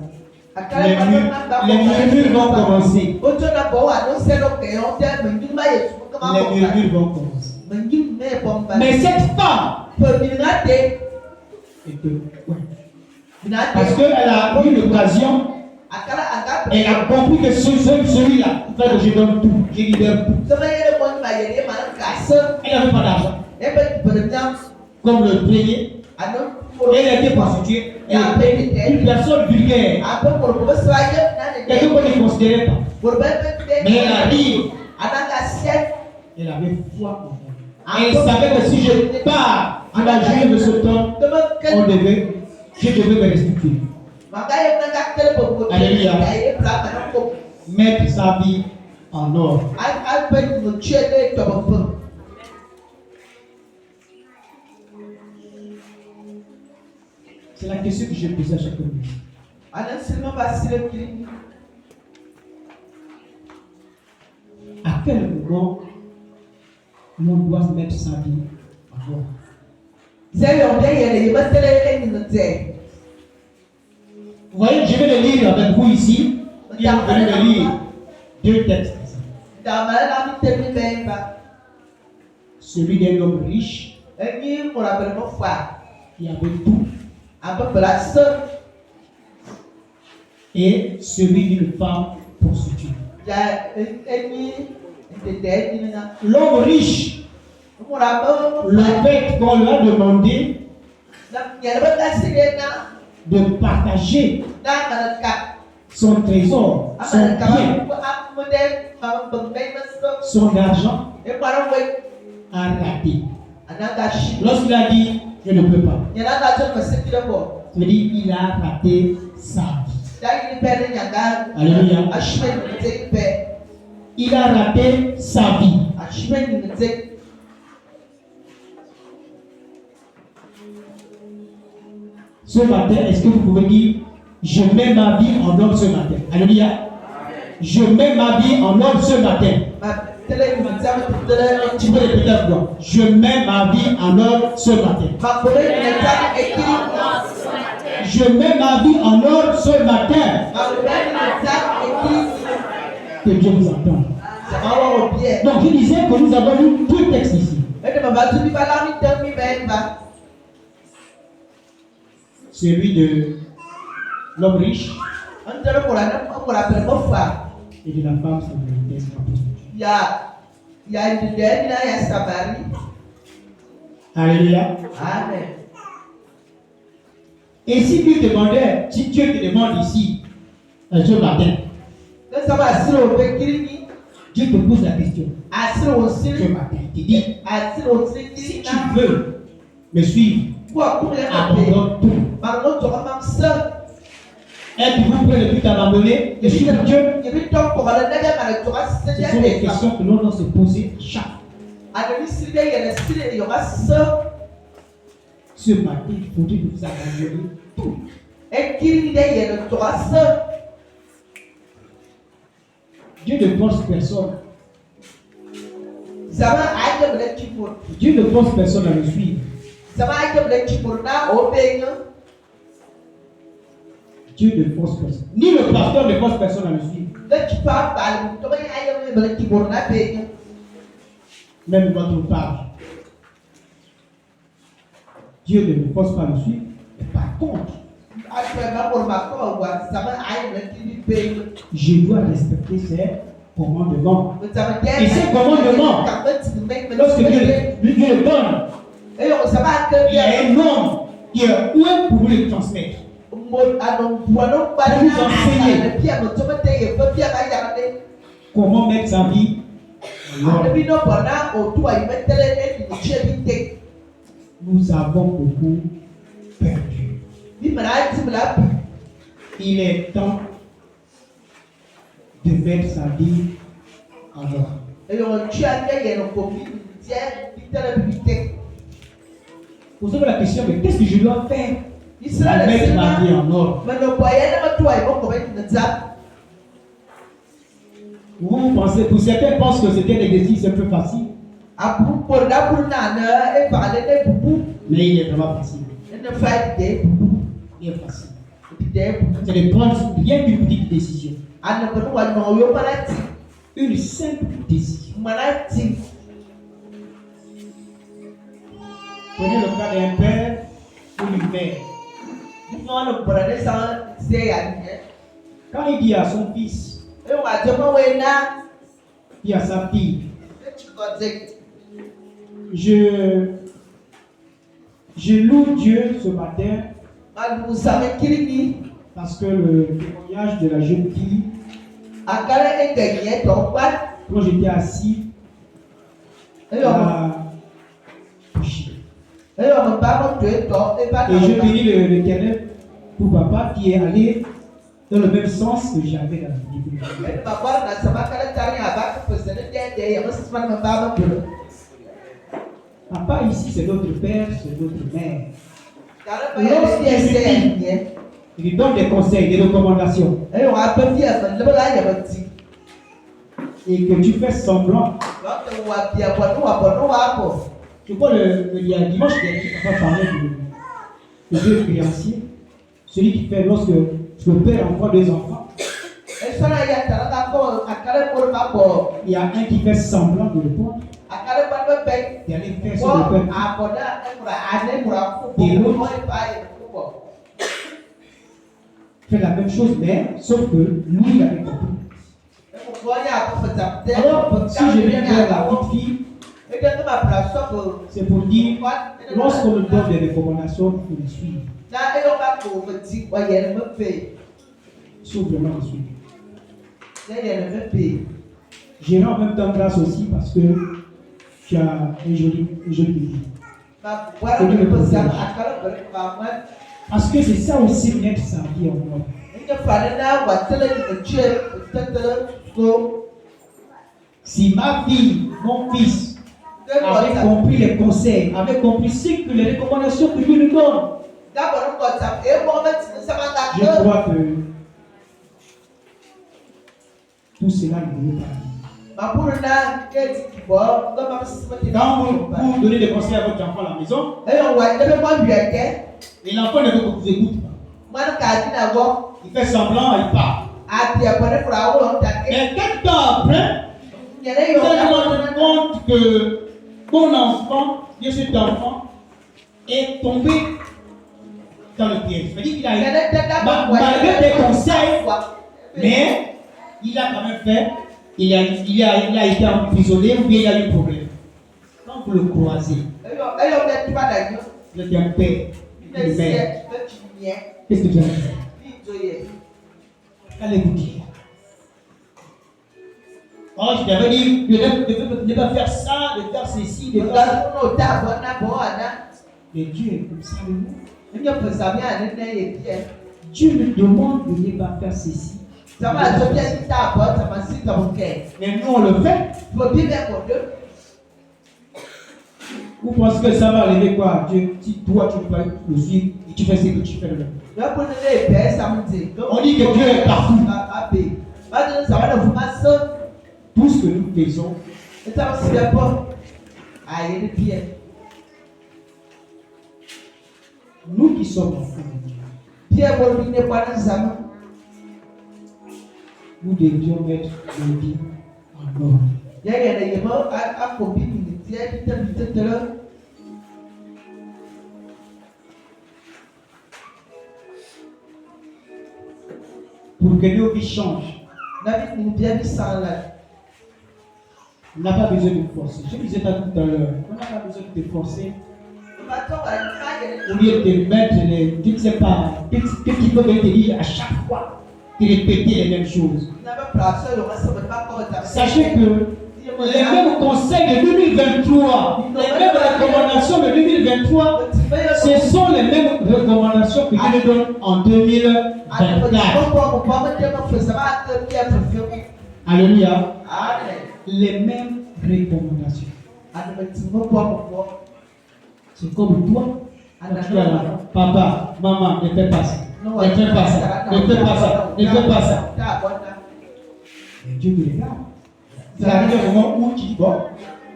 Les murmures vont commencer. Les murmures vont commencer. Mais cette femme, parce qu'elle a eu l'occasion, elle a compris que celui-là, il fait que je donne tout, je libère tout. Elle n'avait pas d'argent. Comme le premier, elle était prostituée. Une personne vulgaire. Quelqu'un qu'on ne considérait pas. Mais elle arrive. Elle avait foi en elle. Et elle savait que si je pars à la journée de ce temps, je devais me restituer. Alléluia. Mettre sa vie en ordre. C'est la question que j'ai posée à chacun de nous. À quel moment on doit mettre sa vie en ordre? Vous voyez, je vais le lire avec vous ici. Et vous venez de lire deux textes. Celui d'un homme riche qui avait tout. Et celui d'une femme prostituée. L'homme riche, le fait qu'on lui a demandé de partager son trésor, son bien, son argent, a raté. Lorsqu'il a dit je ne peux pas, ça veut dire il a raté sa vie. Alléluia. Il a raté sa vie. Ce matin, est-ce que vous pouvez dire je mets ma vie en ordre ce matin? Alléluia. Je mets ma vie en ordre ce matin. Tu peux répéter avec moi. Je mets ma vie en ordre ce matin. Je mets ma vie en ordre ce matin. Que Dieu vous entende. Donc je disais que nous avons lu deux textes ici. Celui de l'homme riche et de la femme samaritaine. Alléluia. Amen. Et si Dieu demandait, si Dieu te demande ici, ce matin, Dieu te pose la question. Ce matin, il te dit, si tu veux me suivre, abandonne tout. Êtes-vous prêt depuis t'abandonner et suivre Dieu? Ce sont les questions que l'on doit se poser chaque. Ce matin, il faudrait que vous abandonniez tout. Dieu ne force personne. Dieu ne force personne à le suivre. Dieu ne force personne. Ni le pasteur ne force personne à le suivre. Même notre page. Dieu ne nous force pas à le suivre. Mais par contre, je dois respecter ses commandements. Et ces commandements, lorsque Dieu le donne, il y a un homme qui est où pour vous le transmettre. Pour vous enseigner comment mettre sa vie en ordre. Nous avons beaucoup perdu. Il est temps de mettre sa vie en ordre. Posez-vous la question, mais qu'est-ce que je dois faire pour mettre ma vie en ordre? Vous pensez, pour certains pensent que c'était un exercice un peu facile, mais il est vraiment facile. Il est facile. C'est de prendre bien une petite décision. Une simple décision. Prenez le cas d'un père ou d'une mère. Quand il dit à son fils, dit à sa fille, je loue Dieu ce matin parce que le témoignage de la jeune fille, quand j'étais assis, elle a touché. Et je bénis l'Éternel pour papa qui est allé dans le même sens que j'avais dans la Bible. Papa ici, c'est notre père, c'est notre mère. Il lui donne des conseils, des recommandations. Et que tu fais semblant. Je crois le dimanche dernier, papa parlait de deux créanciers. Celui qui fait lorsque le père envoie deux enfants. Il y a un qui fait semblant de le prendre. Il y a les faire sur le père. Et l'autre fait la même chose, mais sauf que lui, il avait compris. Alors, si je viens vers la petite fille, c'est pour dire, lorsqu'on nous donne des recommandations, il faut les suivre. Il faut vraiment les suivre. J'ai en même temps grâce aussi parce que tu as un joli bébé. Parce que c'est ça aussi mettre sa vie en moi. Si ma fille, mon fils, avait compris les conseils, avait compris ce que les recommandations que Dieu nous donne, je crois que tout cela ne devait pas arriver. Quand vous donnez des conseils à votre enfant à la maison, et l'enfant ne vous écoute pas. Il fait semblant, il part. Mais quelques temps après, vous allez vous rendre compte que mon enfant, cet enfant, est tombé dans le piège. C'est-à-dire qu'il a malgré des conseils, mais il a quand même fait, il a été emprisonné ou bien il a eu un problème. Quand vous le croisez, vous êtes un père, une mère. Qu'est-ce que tu as dit? Qu'allez-vous dire? Oh, je t'avais dit de pas faire ça, de faire ceci, de faire ça. Mais Dieu est comme ça de nous. Dieu nous demande de ne pas faire ceci. Mais nous on le fait. Vous pensez que ça va arriver quoi? Dieu, si toi tu ne peux pas le suivre et tu fais ce que tu fais le même. On dit que Dieu est partout. Tout ce que nous faisons, nous qui sommes enfants de Dieu, nous devions mettre nos vies en ordre. Pour que nos vies changent, on n'a pas besoin de forcer. Je disais ça tout à l'heure. On n'a pas besoin de te forcer. Au lieu de te mettre les. Tu ne sais pas. Qu'est-ce qu'il faut te dire à chaque fois? De répéter les mêmes choses. Sachez que les mêmes conseils de 2023, les mêmes recommandations de 2023, ce sont les mêmes recommandations que Dieu donne en 2024. Alléluia. Les mêmes recommandations. C'est comme toi. Papa, maman, ne fais pas ça. Ne fais pas ça. Ne fais pas ça. Ne fais pas ça. Et Dieu te regarde. Il arrive un moment où tu dis, bon,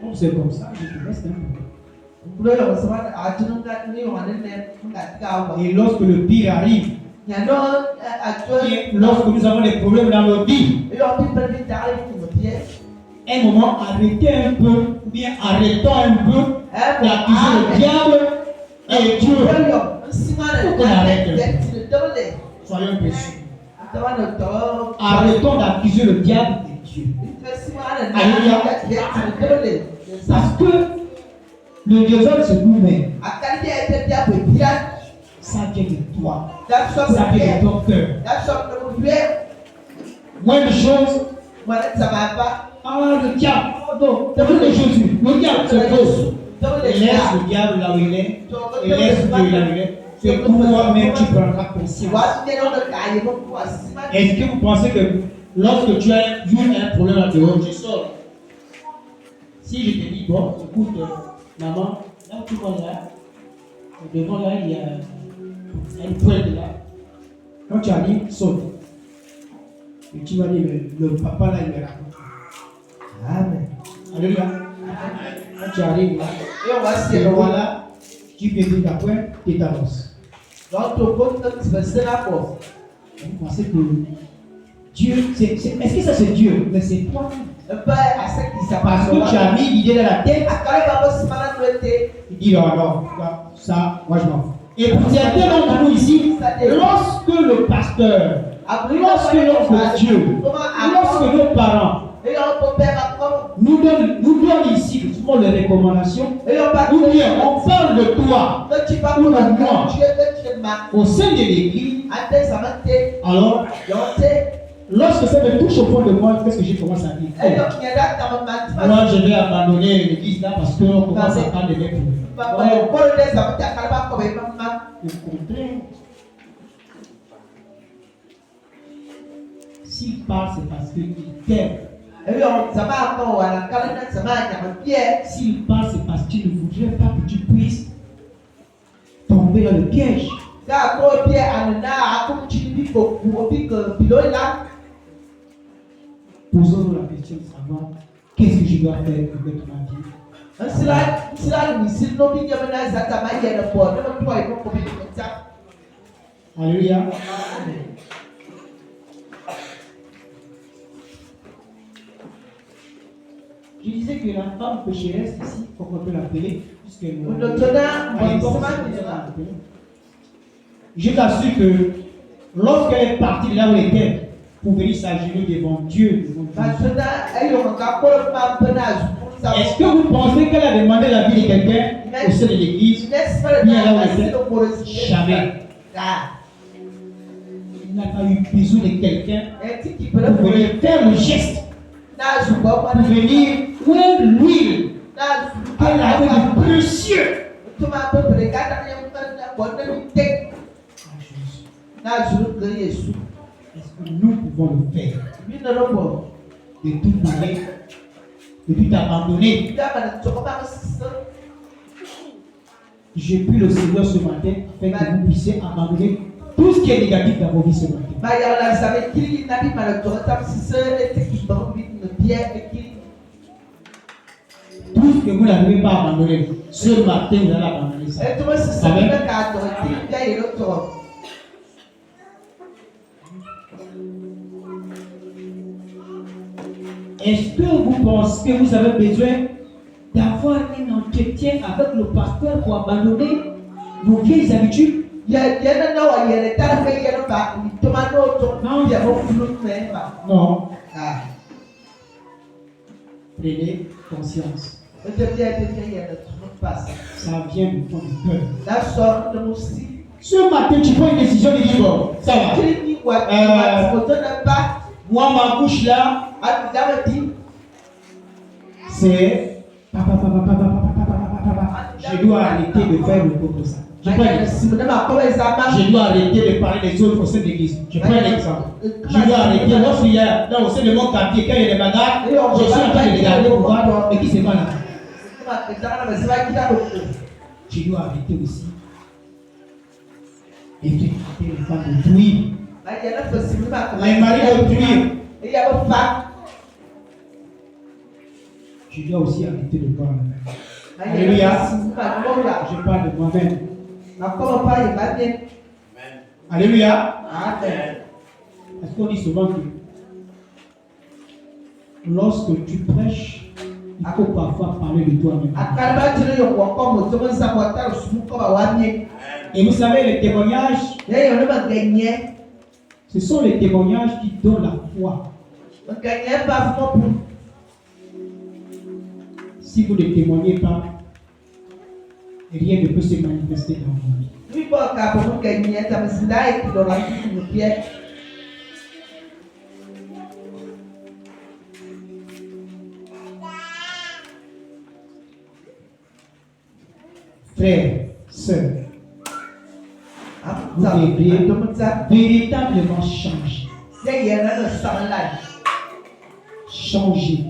comme c'est comme ça, je te laisse un peu. Et lorsque le pire arrive, lorsque nous avons des problèmes dans nos vies, un moment, arrêtez un peu, ou bien arrêtons un peu d'accuser le diable et Dieu. Faut qu'on arrête un peu. Soyons péchés. Arrêtons d'accuser le diable et Dieu. Alléluia. Parce que le diable c'est nous-mêmes. Ça vient de toi. Ça vient de ton cœur. Moins de choses. Ah, le diable. Non, c'est pas de Jésus. Le diable, c'est faux. Et laisse le diable là où il est. Et laisse Dieu là où il est. C'est pour toi-même tu prendras conscience. Est-ce que vous pensez que lorsque tu as vu un problème là dehors, tu sors? Si je te dis, bon, écoute, maman, là où tu vois là, devant là, il y a une poêle là. Quand tu arrives, saute. Et tu vas dire, le papa là, il est là. Amen. Alléluia. Quand tu arrives là, et voilà, tu peux dire la poêle, tu t'avances. Vous pensez que Dieu, est-ce que ça c'est Dieu? Mais c'est toi. Parce que tu as mis l'idée dans la tête. Il dit non, ça, moi je m'en fous. Et pour certains d'entre nous ici, lorsque le pasteur, lorsque notre Dieu, lorsque nos parents nous donnent ici souvent les recommandations, ou bien on parle de toi ou de moi au sein de l'église, alors lorsque ça me touche au fond de moi, qu'est-ce que j'ai commencé à dire? Moi je vais abandonner l'église là parce qu'on commence à prendre des mecs. Au contraire, s'il parle c'est parce qu'il t'aime. S'il parle, c'est parce qu'il ne voudrait pas que tu puisses tomber dans le piège. Posons-nous la question de savoir qu'est-ce que je dois faire pour mettre ma vie. Alléluia. Je disais que la femme pécheresse ici, comme on peut l'appeler, puisque je t'assure que lorsqu'elle est partie de là où elle était pour venir s'agenouiller devant Dieu, est-ce que vous pensez qu'elle a demandé la vie de quelqu'un au sein de l'église? Bien là où elle était? Jamais. Il n'a pas eu besoin de quelqu'un pour venir faire le geste. Pour venir prendre l'huile qu'elle avait de précieux. Est-ce que nous pouvons le faire? De tout donner, de tout abandonner. Je prie le Seigneur ce matin afin que vous puissiez abandonner tout ce qui est négatif dans vos vies ce matin. Tout ce que vous n'arrivez pas à abandonner, ce matin vous allez abandonner ça. Amen. Est-ce que vous pensez que vous avez besoin d'avoir un entretien avec le pasteur pour abandonner vos vieilles habitudes? Non. Prenez conscience. Ça vient du fond du cœur. Ce matin, tu prends une décision de dire bon, ça va. Moi, ma bouche là, c'est je dois arrêter de faire le comme ça. Je dois arrêter de parler des autres au sein de l'église. Je prends un exemple. Je dois arrêter. Lorsqu'il y a dans au sein de mon quartier, quand il y a des bagarres, je suis en train de regarder pour voir mais qui se passe là. Je dois arrêter aussi. Et fréquenter les femmes d'autrui. Les maris d'autrui. je dois aussi arrêter de boire le vin. Alléluia. Je parle de moi-même. Alléluia. Parce qu'on dit souvent que lorsque tu prêches, il faut parfois parler de toi-même. Et vous savez, les témoignages, ce sont les témoignages qui donnent la foi. Si vous ne témoignez pas, rien ne peut se manifester dans vos vies. Frères, sœurs, vous devriez véritablement changer. Changer.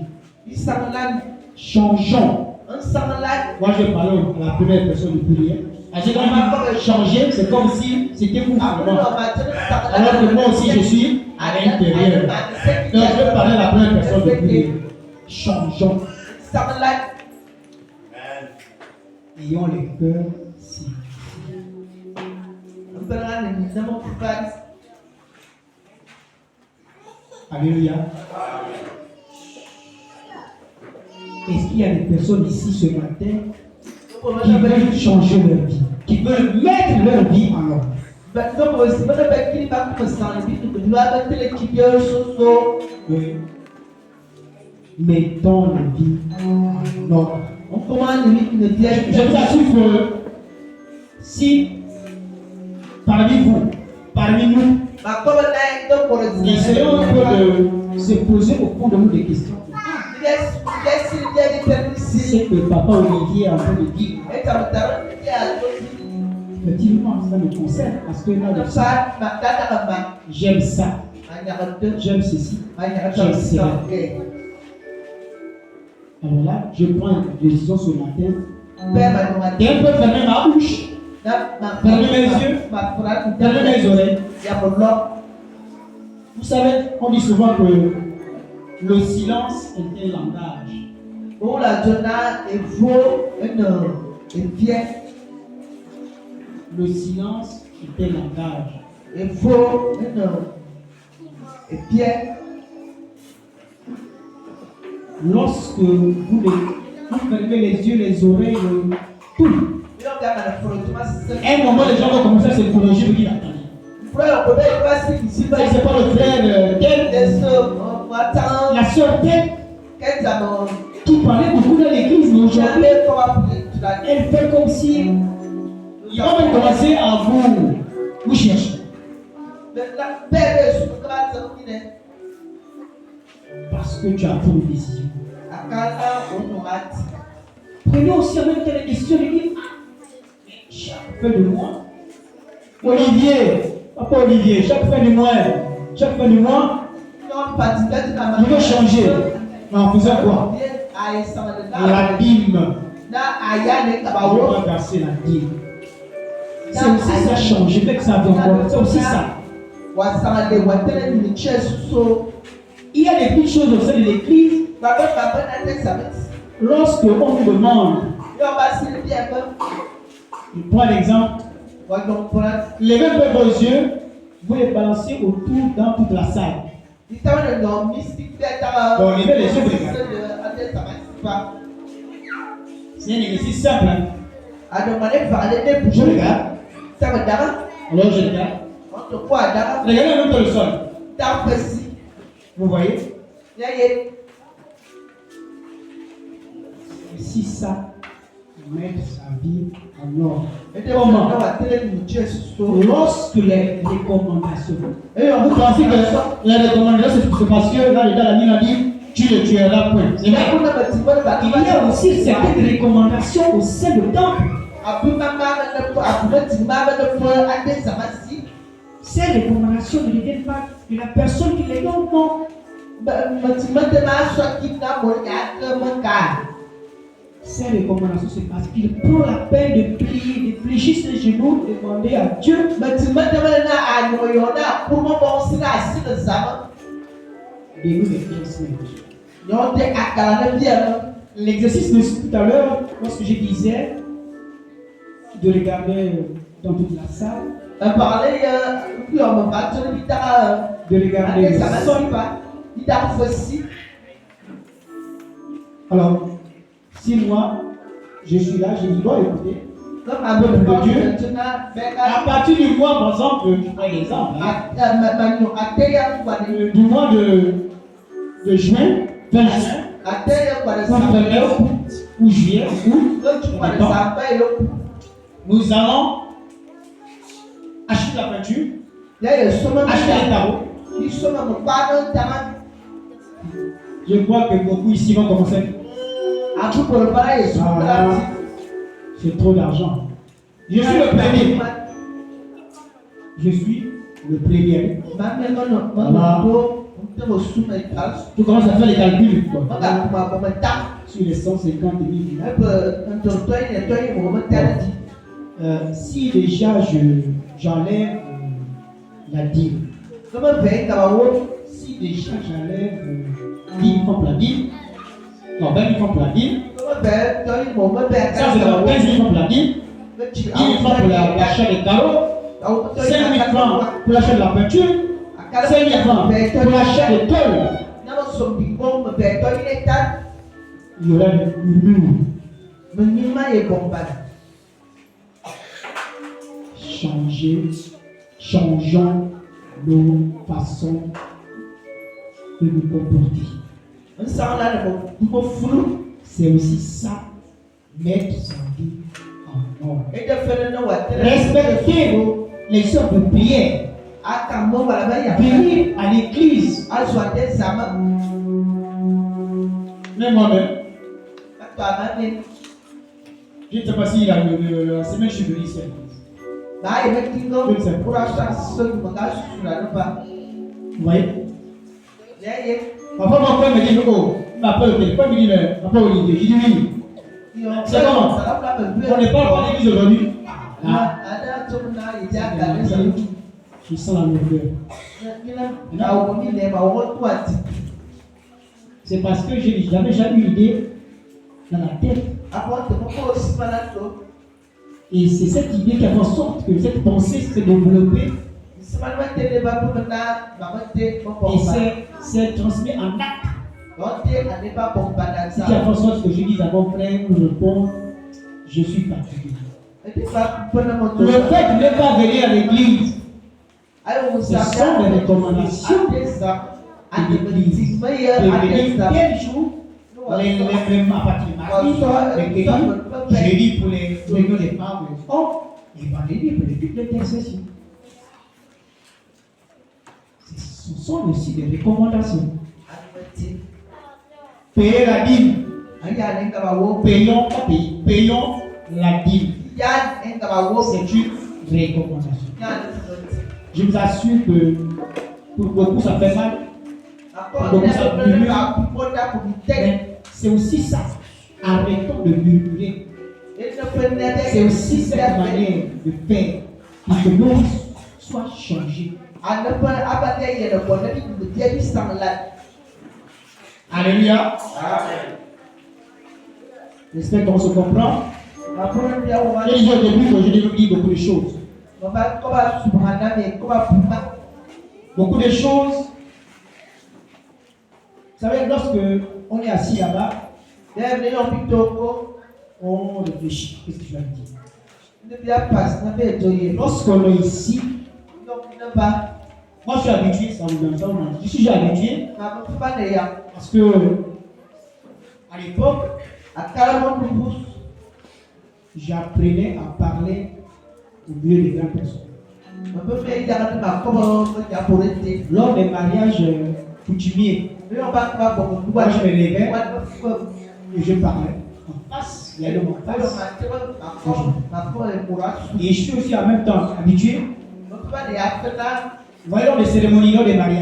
Changeons. Moi, je parle à la première personne de prière. J'ai changer, c'est comme si c'était vous. Alors que moi aussi, je suis à l'intérieur. Donc, je vais parler à la première personne de prière. Changeons. Ayons les cœurs si. Alléluia. Est-ce qu'il y a des personnes ici ce matin qui veulent changer leur vie, qui veulent mettre leur vie en ordre? Oui. Mettons la vie en ordre. Je vous assure que si parmi vous, parmi nous, essayons un peu de se poser au fond de nous des questions. C'est que papa Olivier a en train de dire. Effectivement, ça me concerne parce que là, j'aime ça, j'aime ceci, j'aime cela. Alors là, je prends une décision ce matin. Et un peu fermer ma bouche, fermer mes yeux, fermer mes oreilles. Vous savez, on dit souvent que le silence est un langage. Le silence est un langage. Lorsque vous fermez les yeux, les oreilles, tout. À un moment, les gens vont commencer à se corriger. Qui c'est pas le frère la soeur telle qui parlait beaucoup dans l'église, mais aujourd'hui, elle fait comme si il va même commencer à vous chercher. Parce que tu as pris une décision. Prenez aussi en même temps les questions de dire, chaque fin de mois, Olivier, papa Olivier, chaque fin de mois, je veux changer. Mais en faisant quoi? La dîme. Je vais verser la dîme. C'est aussi ça changer, fait que ça vient encore. C'est aussi ça. Il y a des petites choses au sein de l'église. Lorsque on nous demande, je prends l'exemple, levez un peu vos yeux, vous les balancez autour dans toute la salle. Donc, levez les yeux, vous regardez. C'est un exercice simple. Je regarde. Alors je regarde. Regardez un peu le sol. Vous voyez? Si ça mettre sa vie en ordre. Comment? Lorsque les recommandations. Et vous pensez que les recommandations c'est parce que là, la Bible a dit tu le tueras point. Il y a aussi certaines recommandations au sein du temple. Ces recommandations ne viennent pas de la personne qui les donne, non. Ces recommandations, c'est parce qu'il prend la peine de prier, de fléchir ses genoux, de demander à Dieu. De nous les transmettre. l'exercice de tout à l'heure, lorsque je disais de regarder dans toute la salle, Parler, puis on me va te le dire. de regarder le Ça ne sol. sonne pas. Il a aussi. Alors, si moi, je suis là, je dis, bon, écoutez, Comme un peu de Dieu. Maintenant, à partir du mois, par exemple, je prends l'exemple, du mois de juin, 20 juin, ou juillet, nous allons acheter la peinture, acheter les tarots. Je crois que beaucoup ici vont commencer. C'est trop d'argent. Je suis le premier. Je suis le premier. Tu commences à faire les calculs. Quoi. Sur les 150 000. Si déjà j'enlève la dîme, si déjà j'enlève 10 000 francs pour la dîme, non, 20 000 francs pour la dîme, ça c'est d'abord 15 000 francs pour la dîme, 10 000 francs pour l'achat des carreaux, 5 000 francs pour l'achat de la peinture, 5 000 francs pour l'achat des tôles. Il y aura des murmures. Changeons nos façons de nous comporter. C'est aussi ça, mettre sa vie en ordre. Respectez les heures de prière. Venir à l'église. Même moi-même, je ne sais pas si la semaine je suis venu ici. Vous voyez? Parfois, mon frère me dit, oh, il m'appelle au téléphone, il me dit, mais papa Olivier, je dis oui. C'est comment? On n'est pas à l'église aujourd'hui. Je sens la lourdeur. C'est parce que j'avais jamais eu l'idée dans la tête. Et c'est cette idée qui a fait en sorte que cette pensée s'est développée et s'est transmise en acte. Ce qui a fait en sorte que je dise à mon frère ou je réponds, je suis fatigué. Le fait de ne pas venir à l'église, ce sont des recommandations de l'église. Quel jour, à partir de mardi, jeudi pour les réunions des femmes, les hommes, et vendredi pour les toutes les intercessions. Ce sont aussi des recommandations. Payer la dîme. Payons la dîme. C'est une recommandation. Je vous assure que pour beaucoup ça fait mal. Pour beaucoup ça murmure. Mais c'est aussi ça. Arrêtons de murmurer. C'est aussi cette manière de faire pour que nous soient changés. Alléluia. J'espère qu'on se comprend. Et au début, je dis beaucoup de choses. Beaucoup de choses. Vous savez, lorsque on est assis là-bas, on réfléchit. Qu'est-ce que je vais dire? Lorsqu'on est ici, moi je suis habitué, ça vous donne ça. Je suis habitué parce que à l'époque, j'apprenais à parler au milieu des grandes personnes. Lors des mariages coutumiers, moi je me levais et je parlais. En face, il y a l'homme en face. Et je suis aussi en même temps habitué. Voyons les cérémonies, des mariages.